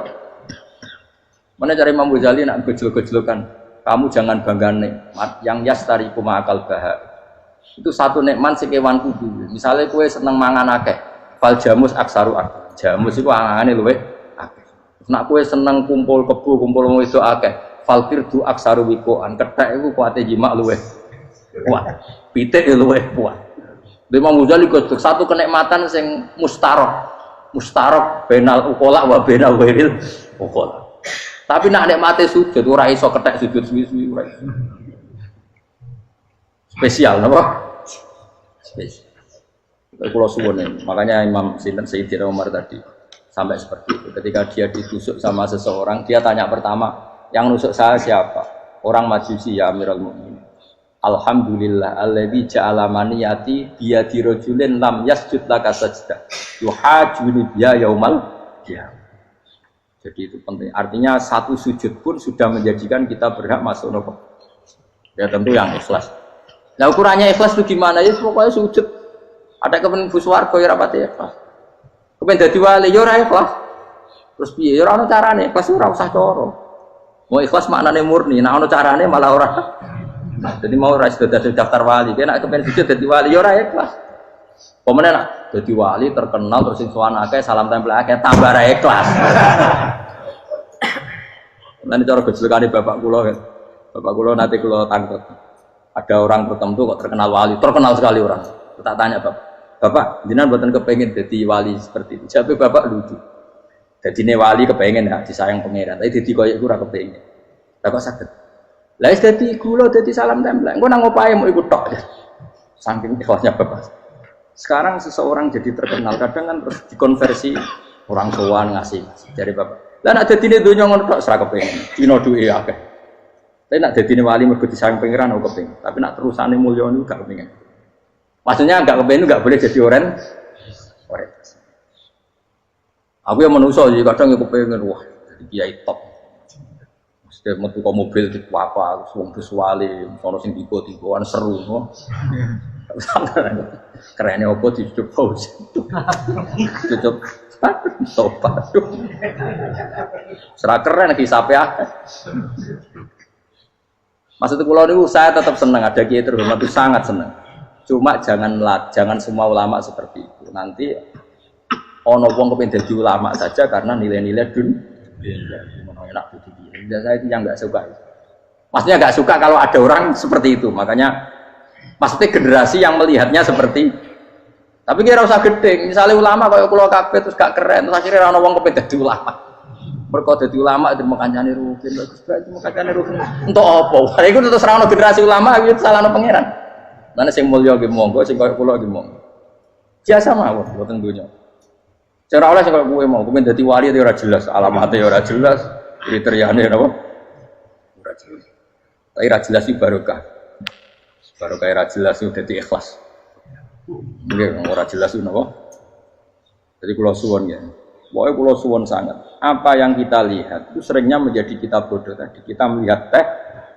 Mana cari Imam Ghazali nak gejol-gejolokan. Kamu jangan bangga nikmat yang yastariku ma'akal baha. Itu satu nikmat sing kewan kudu. Misalnya kowe seneng mangan akeh, fal jamus aksaru akeh. Jamus iku angane luwih akeh. Nak kowe seneng kumpul kebo, kumpul wong wedok akeh, falfir du aksaru wikoan. Kethek iku kuwate jimak luweh kuat. Pitik luweh kuat. Imam Ghazali kok satu kenikmatan sing mustarok benal ukola wa benal wiril ukola. Tapi nak nikmate sujud ora iso kethek sujud suwi-suwi ora iso. Spesial napa? Spesial. Kalau suwun makanya Imam Sayyidina Umar tadi sampai seperti itu. Ketika dia ditusuk sama seseorang, dia tanya pertama, yang nusuk saya siapa? Orang Majusi ya Amirul Mukminin. Alhamdulillah alladzi ja'ala maniyati biyadi rajulin lam yasjud laka sajdah. Yuhajjuni biya yaumal qiyamah. Jadi itu penting. Artinya satu sujud pun sudah menjadikan kita berhak masuk neraka. Ya tentu yang ikhlas. Nah ukurannya ikhlas itu gimana? Ya pokoknya sujud. Ada kepen buswarga ya rapati ikhlas. Kepen dadi wali ya ora ikhlas. Terus piye? Ya ora ono carane. Ikhlas ora usah cara. Mau ikhlas maknane murni. Nah ono carane malah ora. Jadi mau ora sudah daftar wali. Kena kepen sujud dadi wali ya ora ikhlas. Pemene nak dadi wali terkenal terus sing sowan akeh salam tempel akeh tambah ra ikhlas. Nanti cara gejolakane bapak kula kan. Bapak kula nanti kula tangkep. Ada orang tertentu kok terkenal wali, terkenal sekali orang. Tak tanya bapak, jenengan mboten kepengin dadi wali seperti itu. Jawabe bapak lucu. Dadine wali kepengin ya disayang pangeran, tapi dadi koyo iku ora kepengin. Bapak saged. Lah wis dadi kula dadi salam tempel. Engko nang opahe mau ikut tok. Saking ikhlasnya bapak. Sekarang seseorang jadi terkenal, kadang kan terus dikonversi orang sowan ngasih dari bapak. Lah nek dadine donya ngono tok ora kepengin. Dino duwe akeh. Tapi nek dadine wali mergo disayang pangeran kok kepengin. Tapi nek terusane mulya niku gak kepengin. Maksudnya enggak kepengin enggak boleh jadi orang. Aku yang manusa jadi kadang yo kepengin wah jadi kiai top. Mesti metu kok mobil tipe apa, wong wali, sono sing tiba-tiban seru no. Kerene opo dicucuk pause. Cucuk tobat. Serah keren hisape akeh. Maksud kula niku saya tetap senang ada kiai terhormat itu sangat senang. Cuma jangan semua ulama seperti itu. Nanti ono wong kepengin dadi ulama saja karena nilai-nilai dunia. Enak gitu. Dan saya itu yang enggak suka. Maksudnya enggak suka kalau ada orang seperti itu. Makanya maksudnya generasi yang melihatnya seperti tapi kira usah gede, misalnya ulama kayak kula kabeh terus gak keren, terus akhirnya ana wong kepengin dadi ulama. Mergo dadi ulama itu makancane rugen, Gus Bak itu makancane rugen. Entuk apa? Iku terus ora ana generasi ulama iki salahno pangeran. Lan sing mulya nggih monggo, sing kaya kula nggih monggo. Biasa mawon boten donya. Cara oleh sing kaya kowe mau, kepengin dadi wali ora jelas, alamate ora jelas, kriteriane napa? Ora jelas. Tapi ora jelas iki barokah. Barokah ora jelas itu dadi ikhlas. Nggih, ora jelas itu napa. Jadi kula suwun ya. Pokoke kula suwun sangat. Apa yang kita lihat itu seringnya menjadi kita bodoh tadi. Kita melihat teh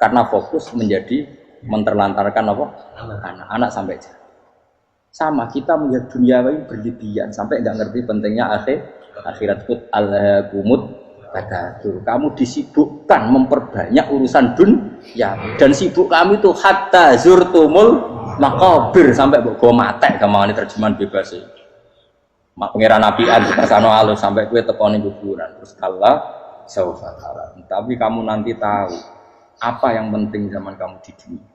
karena fokus menjadi menterlantarkan apa? Anak-anak sampai jauh. Sama kita melihat dunia ini berlebihan sampai enggak ngerti pentingnya akhirat put alhaqumut takatsur. Kamu disibukkan memperbanyak urusan dunia dan sibuk kamu itu hatta zurtumul makabir sampai mbok go matek gamane terjemahan bebas e. Mak pangeran nabian dikasano alus sampai kowe teko ning kuburan terus Allah saufa tara. Tapi kamu nanti tahu apa yang penting zaman kamu di dunia.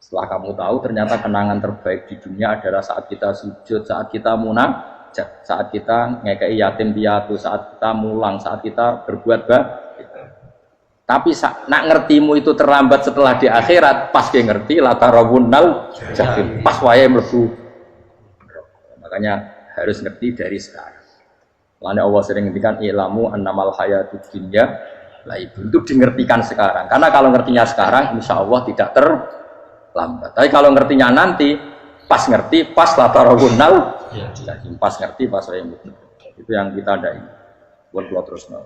Setelah kamu tahu ternyata kenangan terbaik di dunia adalah saat kita sujud, saat kita munajat, saat kita ngekei yatim piatu, saat kita mulang, saat kita berbuat baik. Tapi nak ngertimu itu terlambat setelah di akhirat, pas dia ngerti latarawunnal jahim, pas wae mlebu. Makanya harus ngerti dari sekarang. Makanya Allah sering ngendikan ilamu annamal hayatud dunya laibun, itu dingertikan sekarang. Karena kalau ngertinya sekarang insya Allah tidak terlambat. Tapi kalau ngertinya nanti, pas ngerti, pas latarawunnal jahim, pas ngerti, pas wae mlebu. Itu yang kita ada ini. Buat terus no.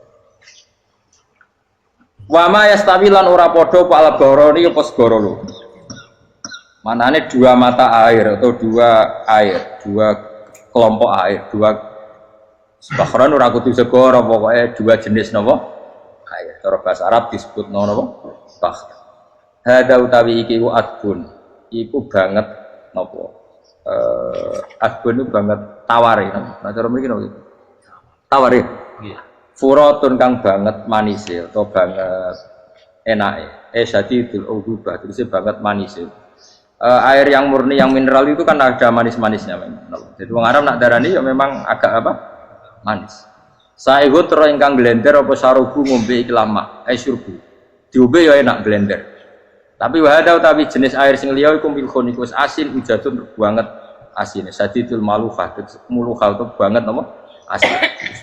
Wa ma yastawi lan ora padha pal goroni apa segara lho. Manane dua mata air atau dua air, dua kelompok air, dua bahran ora kudu segara pokoke dua jenis napa? Air. Cara bahasa Arab disebut napa? Bah. Hada utawi iki ku adbun. Iku banget napa? Adbun itu banget tawar ya. Nah cara mriki napa? Tawar ya. Nggih. furatun kang banget manise atau banget enake syadidul ubah terus banget manise. Air yang murni yang mineral itu kan ada manis-manisnya memang. Jadi wong Arab nak darani ya memang agak apa? Manis. Saihut ro ingkang blender apa sarubu ngombe iki lama, syurbu. Diombe ya enak blender. Tapi wahada utawi jenis air sing liya iku milkhun iku asin ujatun banget asine. Sadidul maluhah, muluhah itu banget apa? Asin.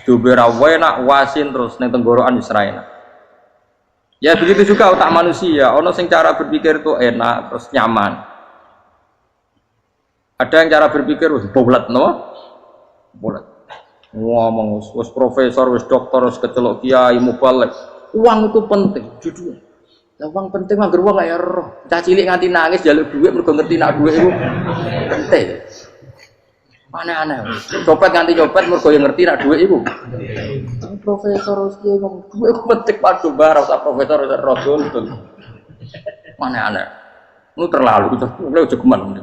Diombe ra enak wasin terus ning tenggorokan wis ra enak. Ya begitu juga otak manusia, ono sing cara berpikir itu enak terus nyaman. Ada yang cara berpikir wis bulat no? Bulat. Ngomong wis profesor, wis dokter, wis kecelok kiai mubalek. Uang itu penting, jujur. Lah uang penting mangger wong kaya roh. Cah cilik nganti nangis njaluk dhuwit mergo ngerti nak dhuwit iku penting. Aneh-aneh. Copet nganti copet mergo yang ngerti nak dhuwit iku. Profesor wis kiai ngomong dhuwit iku penting padha bar usah profesor usah rodol. Aneh-aneh. Lu terlalu lu jogeman.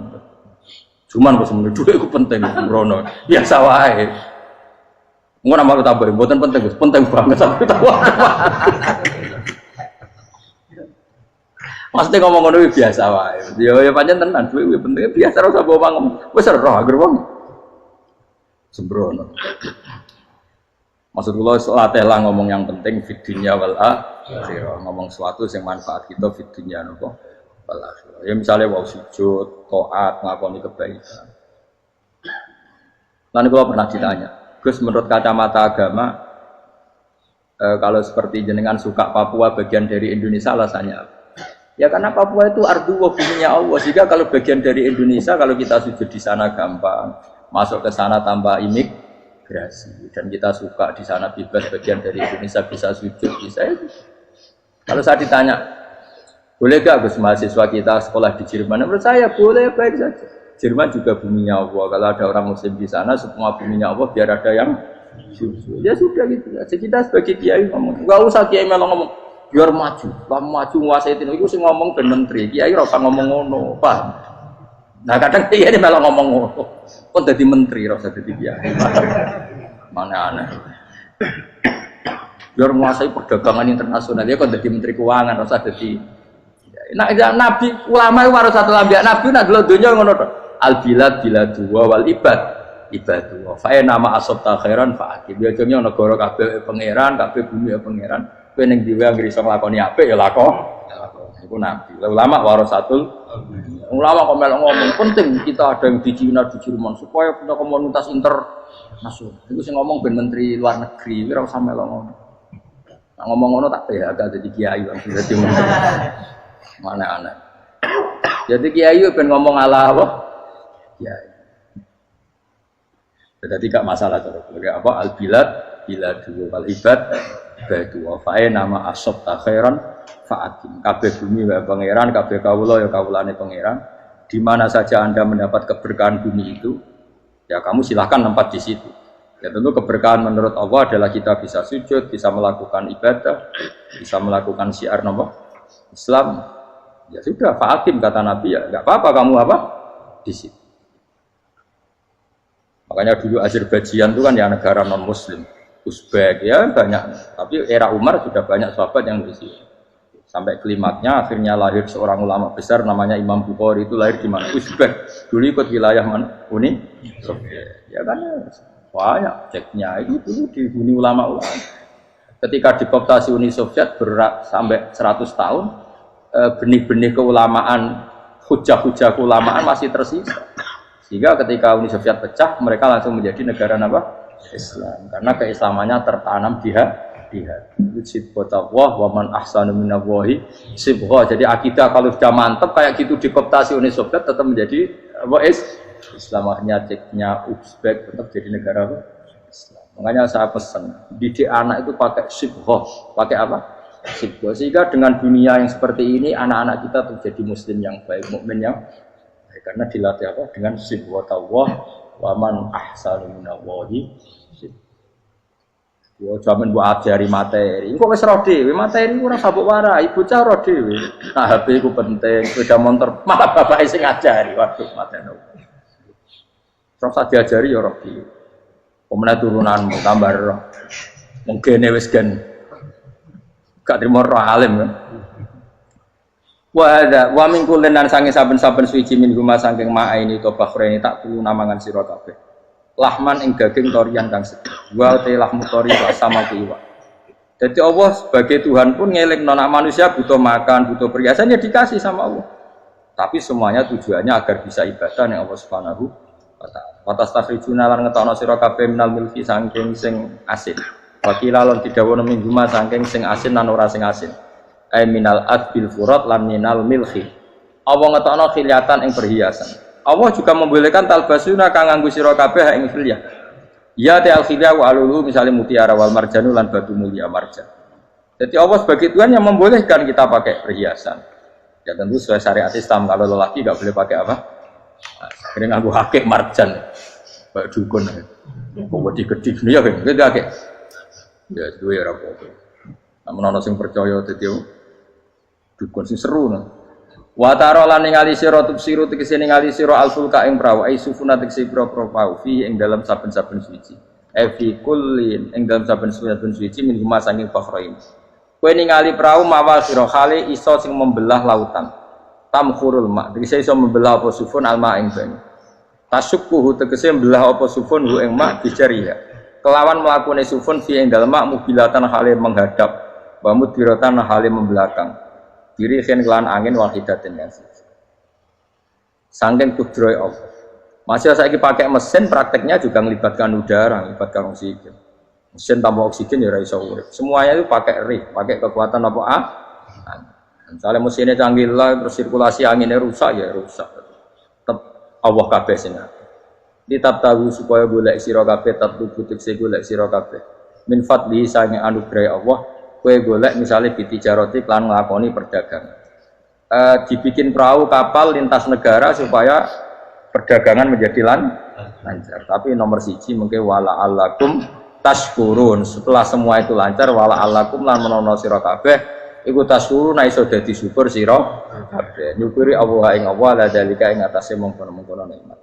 Cuman kok semeneh dhuwit iku penting rono. Biasa wae. Ngono nambah tambah mboten penting, penting banget sampe tahu. Maksudnya ngomong ngono biasa wae. Ya pancen tenan dhuwit penting biasa ora usah bawa ngomong. Wis roh agar wong sembrono. Maksud kula latih lah ngomong yang penting fid dunya wal akhirah. Ngomong sesuatu yang manfaat kita fid dunya napa wal akhirah. Ya misalnya wau sujud, taat, ngakoni kebaikan. Nanti kula pernah ditanya, Gus menurut kacamata agama kalau seperti jenengan suka Papua bagian dari Indonesia alasannya apa? Ya karena Papua itu ardu wa buminya Allah. Sehingga kalau bagian dari Indonesia kalau kita sujud di sana gampang, masuk ke sana tanpa imigrasi dan kita suka di sana bebas bagian dari Indonesia bisa sujud bisa itu. Kalau saya ditanya, boleh gak Gus mahasiswa kita sekolah di Jerman? Menurut saya boleh, baik saja. Jerman juga buminya Allah. Kalau ada orang Muslim di sana, semua buminya Allah biar ada yang ya sudah gitu. Jadi kita sebagai kiai ngomong, nggak usah kiai malah ngomong biar maju, maju nguasai itu sih ngomong ben menteri. Kiai ora usah ngomong ngono, paham? Nah kadang kiai malah ngomong ngono, kok jadi menteri ora usah jadi kiai. Mana aneh. Biar menguasai perdagangan internasional ya kok jadi menteri keuangan ora usah jadi. Nah, nabi ulama itu harus satu lambiak nabi nak dulu dunia ngono to. Al bilad biladu wal ibad ibadu. Fa nama asabta khairan fa akib. Ya jenenge negara kabeh pangeran, kabeh bumi pangeran. Kowe ning dhewe anggere iso nglakoni apik ya lakon. Iku nabi. Ulama warasatul ulama kok melok ngomong penting kita ada yang di Cina di Jerman supaya punya komunitas internasional. Iku sing ngomong ben menteri luar negeri ora usah melok ngomong. Nah, ngomong ngono tak PHK jadi kiai langsung dadi menteri. Mana aneh. Jadi kiai ben ngomong ala apa? Kiai. Jadi gak masalah cara apa al bilad biladu wal ibad badu wa fa nama asab ta khairan fa'atim. Kabeh bumi wa pangeran, kabeh kawula ya kawulane pangeran. Di mana saja Anda mendapat keberkahan bumi itu, ya kamu silahkan tempat di situ. Ya tentu keberkahan menurut Allah adalah kita bisa sujud, bisa melakukan ibadah, bisa melakukan syiar nama Islam. Ya sudah, fa'akim kata Nabi ya, enggak apa-apa kamu apa di situ. Makanya dulu Azerbaijan itu kan ya negara non Muslim, Uzbek ya banyak. Tapi era Umar sudah banyak sahabat yang di situ. Sampai klimaknya akhirnya lahir seorang ulama besar namanya Imam Bukhari itu lahir di mana? Uzbek. Dulu ikut wilayah mana? Uni Soviet. Ya kan banyak ceknya itu dulu dihuni ulama-ulama. Ketika dikooptasi Uni Soviet berat sampai 100 tahun. Benih-benih keulamaan, hujah-hujah keulamaan masih tersisa. Sehingga ketika Uni Soviet pecah, mereka langsung menjadi negara apa? Islam. Karena keislamannya tertanam di hati. Sibghatullah wa man ahsanu minallahi sibghah. Jadi akidah kalau sudah mantap kayak gitu dikooptasi Uni Soviet tetap menjadi apa? Islam. Akhirnya ceknya Uzbek tetap jadi negara apa? Islam. Makanya saya pesan, didik anak itu pakai sibghah. Pakai apa? Sehingga dengan dunia yang seperti ini anak-anak kita tuh jadi muslim yang baik, mukmin yang baik karena dilatih apa dengan sibghatullah wa man ahsanu minallahi yo jaman mbok ajari materi engko wis ro dhewe materi ora sabuk warai bocah ro dhewe nah HP ku penting sepeda motor malah bapake sing ngajari waduh mateni terus diajari ya ro dhewe pemenang turunanmu tambah roh Mungkin wis gen gak trimo roh alim kan. Wa min kullin lan sange saben-saben suci min huma saking ma'aini to bakhreni tak tulu namangan sira kabeh. Lahman ing daging torian kang sedih. Wa te lahmu tori wa sama iwa. Jadi Allah sebagai Tuhan pun ngelingno nak manusia butuh makan, butuh perhiasan ya dikasih sama Allah. Tapi semuanya tujuannya agar bisa ibadah ning Allah Subhanahu wa taala. Wa tastakhrijuna lan ngetokno sira kabeh minal milki saking sing asin. Wa kilalon didawono min huma saking sing asin lan ora sing asin. Ay minal adbil furat lan minal milhi. Allah ngetokno khiliatan ing perhiasan. Allah juga membolehkan talbasuna kang nganggo sira kabeh ing khilyah. Ya ta'al khilyah wa alulu misalnya mutiara wal marjanu lan batu mulia marjan. Jadi Allah sebagai Tuhan yang membolehkan kita pakai perhiasan. Ya tentu sesuai syariat Islam, kalau lelaki enggak boleh pakai apa? Ini nganggo hakik marjan. Kayak dukun. Kok digedhi ya kan? Gitu hakik. Ya duwe ora apa-apa. Namun ana sing percaya dadi dukun sing seru nah. Wa tara lan ningali sira tubsiru tegese ningali sira alfulka ing prawa ai sufuna tegese pro-pro pau fi ing dalam saben-saben suci. Fi kullin ing dalam saben-saben suci min huma saking fakhrain. Kowe ningali prau mawa sira khali iso sing membelah lautan. Tamkhurul ma tegese iso membelah apa sufun alma ing banyu. Tasukkuhu tegese membelah apa sufun hu ing ma bijariha. Kelawan mlakune sufun fi ing dalem ma mubilatan hale menghadap wa mudiratan hale membelakang. Diri khen kelan angin wahidatin yang siji. Saking kudrohe Allah. Masih saiki pakai mesin prakteknya juga melibatkan udara, melibatkan oksigen. Mesin tanpa oksigen ya ora iso urip. Semuanya itu pakai rig, pakai kekuatan apa Misalnya mesinnya canggih lah, terus sirkulasi anginnya rusak ya rusak. Tetap Allah kabeh sing Ditab tahu supaya golek sira kabeh tatlu butik se golek sira kabeh. Min fadli sange anugerah Allah. Kue golek misalnya bitijaroti klan nglakoni perdagangan. Dibikin perahu kapal lintas negara supaya perdagangan menjadi lancar. Tapi nomor siji mungkin wala alakum tashkurun. Setelah semua itu lancar wala alakum lan menono sira kabeh iku tashkurun iso dadi syukur sira kabeh. Nyukuri Allah ing Allah la dalika ing atase mongkon-mongkon nikmat.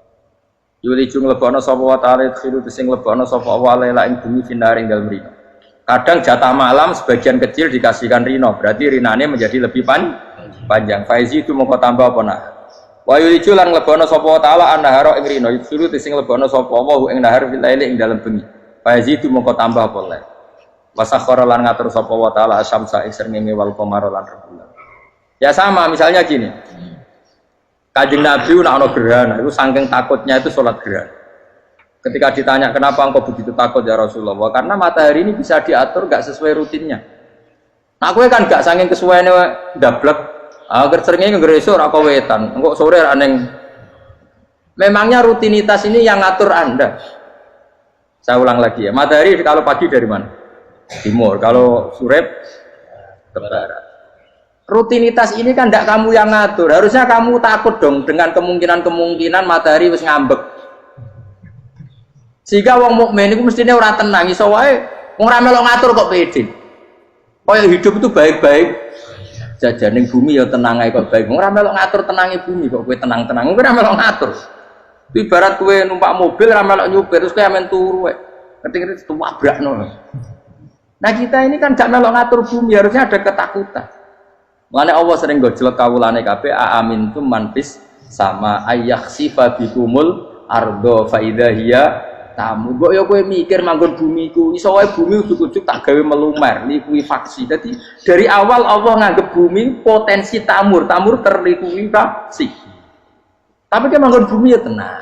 Yuli jung lebono sapa wa ta'ala khilu sing lebono sapa Allah la ing bumi finaring dalem rino. Kadang jatah malam sebagian kecil dikasihkan rino, berarti rinane menjadi lebih panjang. Faizi itu mongko tambah apa nah. Wa yuliju lan lebono sapa taala annahara ing rino, yusuru sing lebono sapa wa ing nahar fil laili ing dalem bengi. Faizi itu mongko tambah apa le. Wasakhara lan ngatur sapa wa taala asyamsa ing srengenge wal qamara lan rembulan. Ya sama misalnya gini. Kanjeng Nabi nek ana gerhana itu saking takutnya itu salat gerhana. Ketika ditanya kenapa engkau begitu takut ya Rasulullah, karena matahari ini bisa diatur gak sesuai rutinnya. Nah, aku kan gak saking kesuaiannya ndablek. Agar seringnya ngeresuk ora wetan, engko sore ra neng. Memangnya rutinitas ini yang ngatur Anda. Saya ulang lagi ya. Matahari kalau pagi dari mana? Timur. Kalau sore ke barat. Rutinitas ini kan tidak kamu yang ngatur. Harusnya kamu takut dong dengan kemungkinan matahari wis ngambek. Sehingga wong mukmin itu mestinya ora tenang, iso wae wong ora melok ngatur kok pede. Kaya hidup itu baik-baik. Jajaning bumi ya tenang ae kok baik. Wong ora melok ngatur tenange bumi kok kowe tenang-tenang. Kowe ora melok ngatur. Ibarat kowe numpak mobil ora melok nyupir terus kowe amen turu wae. Ngerti-ngerti tabrakno. Nah, kita ini kan gak melok ngatur bumi, harusnya ada ketakutan. Mulane Allah sering gojlok kawulane kabeh aamintum man fis sama ayakhsifa bikumul ardo fa idza hiya tamu. Kok ya kowe mikir manggon bumi ku iso wae bumi ujug-ujug tak gawe melumer, likuifaksi. Jadi dari awal Allah nganggep bumi potensi tamur terlikuifaksi. Tapi kan manggon bumi ya tenang.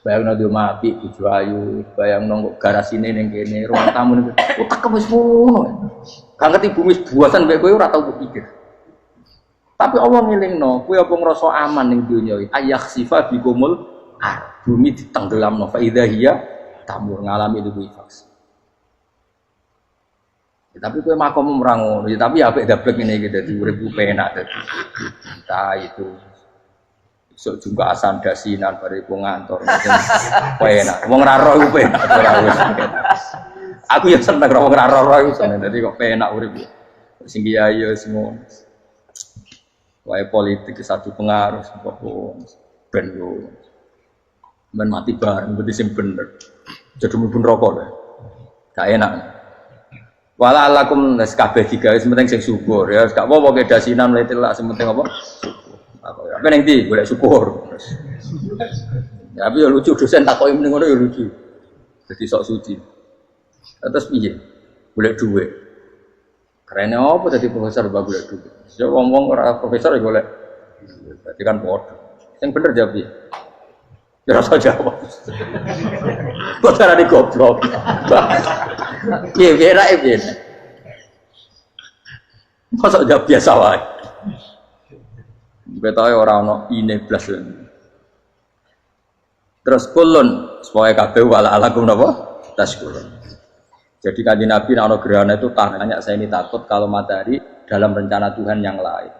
Bayangno di omah apik bojo ayu, bayangno kok garasine ning kene, rumah tamu ning utek wis ngono. Gak ngerti bumi buasan mek kowe ora tau pikir. Tapi Allah ngelingno, kowe apa ngrasa aman ning donya iki? Ayakhsifa bikumul bumi ditenggelamno fa idza hiya tamur ngalami likuifaksi. Ya, tapi kowe makom ora ngono, ya, tapi apik dablek ngene iki dadi urip penak dadi. Entah itu sok juga asan dasinan bariku ngantor penak. Wong ra roh iku penak ora wis. Aku ya seneng wong ra roh iku seneng dadi kok penak urip. Sing kiai ya semua. Wae politik satu pengaruh kok ben yo men mati bareng berarti sing bener. Jadi mlebu neraka lho. Gak enak. Wala alakum nas kabeh digawe sementing sing syukur ya gak apa-apa ke dasinan mulai telak sementing apa? Syukur. Apa ning ndi golek syukur. Ya tapi ya lucu dosen takoki mending ngono ya lucu. Jadi sok suci. Terus piye? Golek dhuwit. Karena apa tadi profesor bab golek dhuwit? Ya wong-wong ora profesor ya golek. Berarti kan padha. Sing bener jawab piye? Ya rasa jawab. Kok cara di goblok. Piye ra piye. Masa jawab biasa wae. Betahe ora ono ine blas. Terus kulun supaya kabeh wala alakum napa? Taskurun. Jadi kanjeng Nabi ana gerhana itu tanya saya ini takut kalau matahari dalam rencana Tuhan yang lain.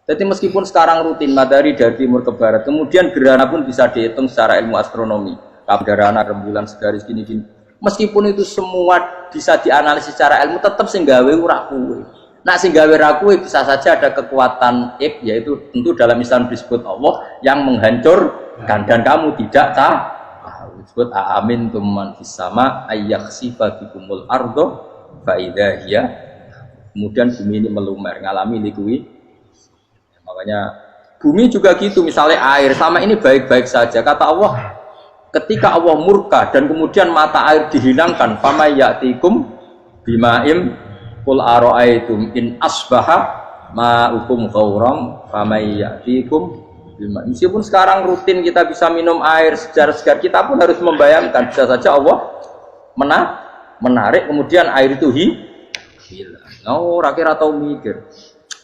Jadi meskipun sekarang rutin matahari dari timur ke barat, kemudian gerhana pun bisa dihitung secara ilmu astronomi. Gerhana rembulan segaris gini-gini. Meskipun itu semua bisa dianalisis secara ilmu, tetap sing gawe ora kuwe. Nah sing gawe ra kuwe bisa saja ada kekuatan yaitu tentu dalam Islam disebut Allah yang menghancurkan dan kamu tidak tahu. Disebut amin tumman fis sama ayyakhsifa bikumul ardo fa idza hiya. Kemudian bumi ini melumer ngalami likui. Makanya bumi juga gitu, misalnya air sama ini baik-baik saja kata Allah. Ketika Allah murka dan kemudian mata air dihilangkan, fama ya'tikum bima'im qul ara'aytum in asbaha ma'ukum ghauram fama ya'tikum. Meskipun sekarang rutin kita bisa minum air segar-segar, kita pun harus membayangkan bisa saja Allah menarik kemudian air itu hilang. Oh, rakyat atau mikir,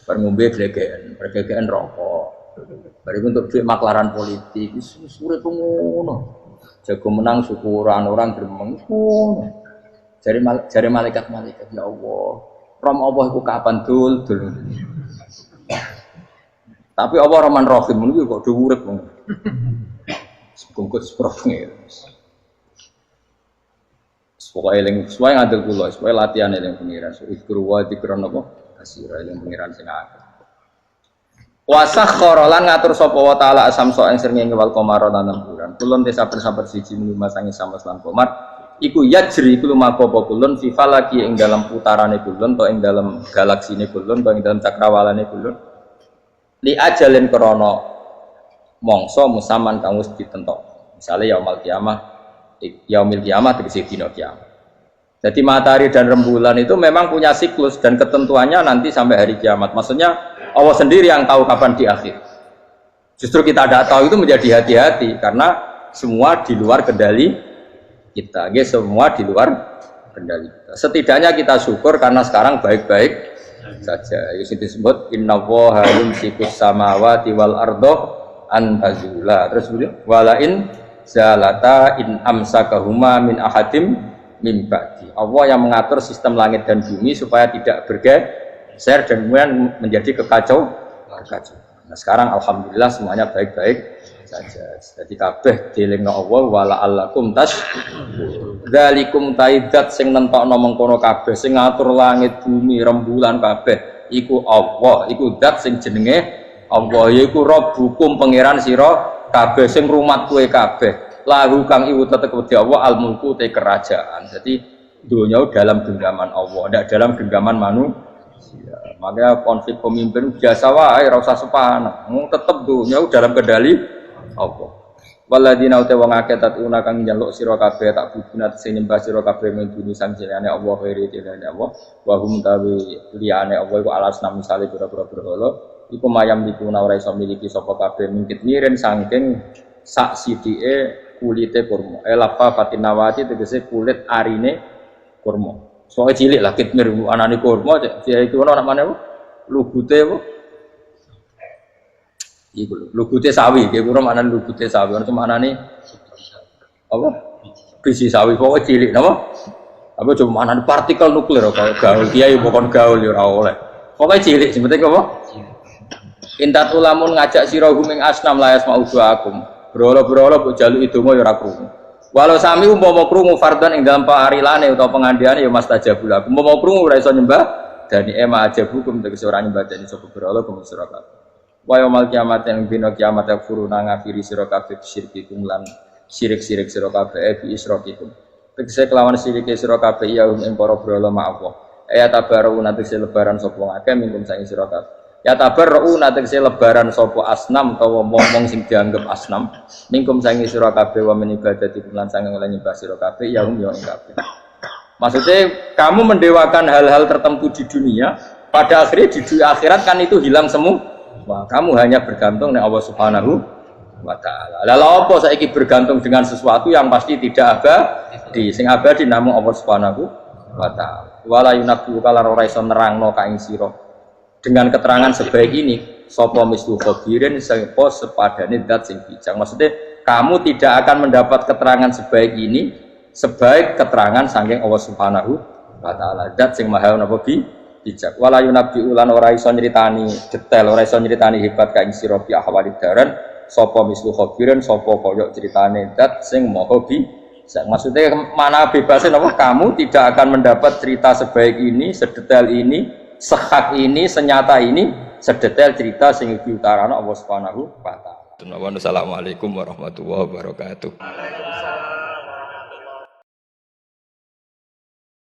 ngombe glegeken rokok, bari untuk duit maklaran politik, sure pengono, jago menang syukuran orang gremeng ngono. Jari malaikat ya Allah, rom Allah iku kapan dul. Tapi apa Rahman Rahim itu kok do urip ngono. Sebungkut seprofne. Pokoke eling suwe ngandel kula, suwe latihan eling pengiran. Ikru wa dikron apa? Kasira eling pengiran sing akeh. Wa sakhkhara lan ngatur sapa wa taala asamso ing srengenge wal qamara lan bulan. Kulun desa sabar siji lima sangi sama lan qamar. Iku yajri iku lumaku apa kulun fi falaki ing dalam putarane kulun to ing dalam galaksine kulun to ing dalam cakrawalane kulun. Li ajalin krana mangsa musaman kang wis ditentok. Misale yaumul kiamah tegese dina kiamat. Jadi matahari dan rembulan itu memang punya siklus dan ketentuannya nanti sampai hari kiamat. Maksudnya Allah sendiri yang tahu kapan di akhir. Justru kita tidak tahu itu menjadi hati-hati karena semua di luar kendali kita. Semua di luar kendali kita. Setidaknya kita syukur karena sekarang baik-baik saja. Itu disebut innallaha yumsikus samawati wal ardo an tazula. Terus walain zalata in amsakahuma min ahadim min ba'di. Allah yang mengatur sistem langit dan bumi supaya tidak bergeser dan kemudian menjadi kekacauan. Nah, sekarang alhamdulillah semuanya baik-baik saja. Jadi kabeh dilingno Allah wala allakum tas dzalikum taidat sing nentokno mengkono kabeh sing ngatur langit bumi rembulan kabeh iku Allah, iku zat sing jenenge Allah, yaiku Rabbukum pangeran sira kabeh sing rumat kowe kabeh. Lahu kang iku tetep wedi Allah al mulku te kerajaan. Jadi dunia dalam genggaman Allah, tidak dalam genggaman manusia. Makanya konflik pemimpin biasa wae ora usah sepana. Tetep dunia dalam kendali Allah. Waladina uta wong akeh tatuna kang njaluk sira kabeh tak bubunat sing nyembah sira kabeh menduni sanjane Allah khairi tilane Allah wa hum tawi liyane Allah iku alasna misale pira-pira berhala iku mayam dikuna ora iso miliki sapa kabeh mungkit miren saking sak sidike kulite kurma elapa fatinawati tegese kulit arine kurma soe cilik lah kitmir anane kurma dia itu ana namane lugute apa iku lugute sawi nggih kula maknane lugute sawi ana maknane apa biji sawi pokoke cilik napa apa cuma maknane partikel nuklir kaya gaul kiai pokon gaul ya ora oleh pokoke cilik sebete apa intat ulamun ngajak sira guming asnam layas mau akum brolo-brolo mbok jaluki donga ya ora krungu walau sami umpama krungu fardhan ing dalam parilane utawa pengandiane ya mastajabul aku umpama krungu ora iso nyembah dani ema ajabukum tegese ora nyembah dani sapa brolo kum sira kabeh wa yaumil kiamat yang dina kiamat yakfuruna ngafiri sira kabeh syirkikum lan syirik-syirik sira kabeh bi isrokikum tegese kelawan sirike sira kabeh ya ing para brolo ma Allah Ya tabarruuna tegese lebaran sapa ngakeh minkum saking sira kabeh. Ya tabarruuna tegese lebaran sapa asnam utawa wong sing dianggep asnam minkum saking sira kabeh wa min ibadati lan saking oleh nyembah sira kabeh ya hum ya ing kabeh. Maksudnya kamu mendewakan hal-hal tertentu di dunia, pada akhirnya di akhirat kan itu hilang semua. Wah, kamu hanya bergantung dengan Allah Subhanahu wa taala. Lalu apa saiki bergantung dengan sesuatu yang pasti tidak abadi, sing abadi namung Allah Subhanahu wa taala. Wala yunabbu kalar ora iso nerangno ka ing sira dengan keterangan sebaik ini sapa mislu khabirin sapa sepadane zat sing bijak. Maksudnya kamu tidak akan mendapat keterangan sebaik ini sebaik keterangan saking Allah Subhanahu wa taala. Zat sing maha napa bijak. Wala yunabbi ulan ora iso nyritani detail, ora iso nyritani hebat ka ing sira bi ahwalid daran sapa mislu khabirin sapa kaya critane zat sing maha bijak. Maksudnya mana bebasnya napa kamu tidak akan mendapat cerita sebaik ini, sedetail ini, sehak ini, senyata ini, sedetail cerita sing diutarana Allah Subhanahu wa taala. Assalamualaikum warahmatullahi wabarakatuh.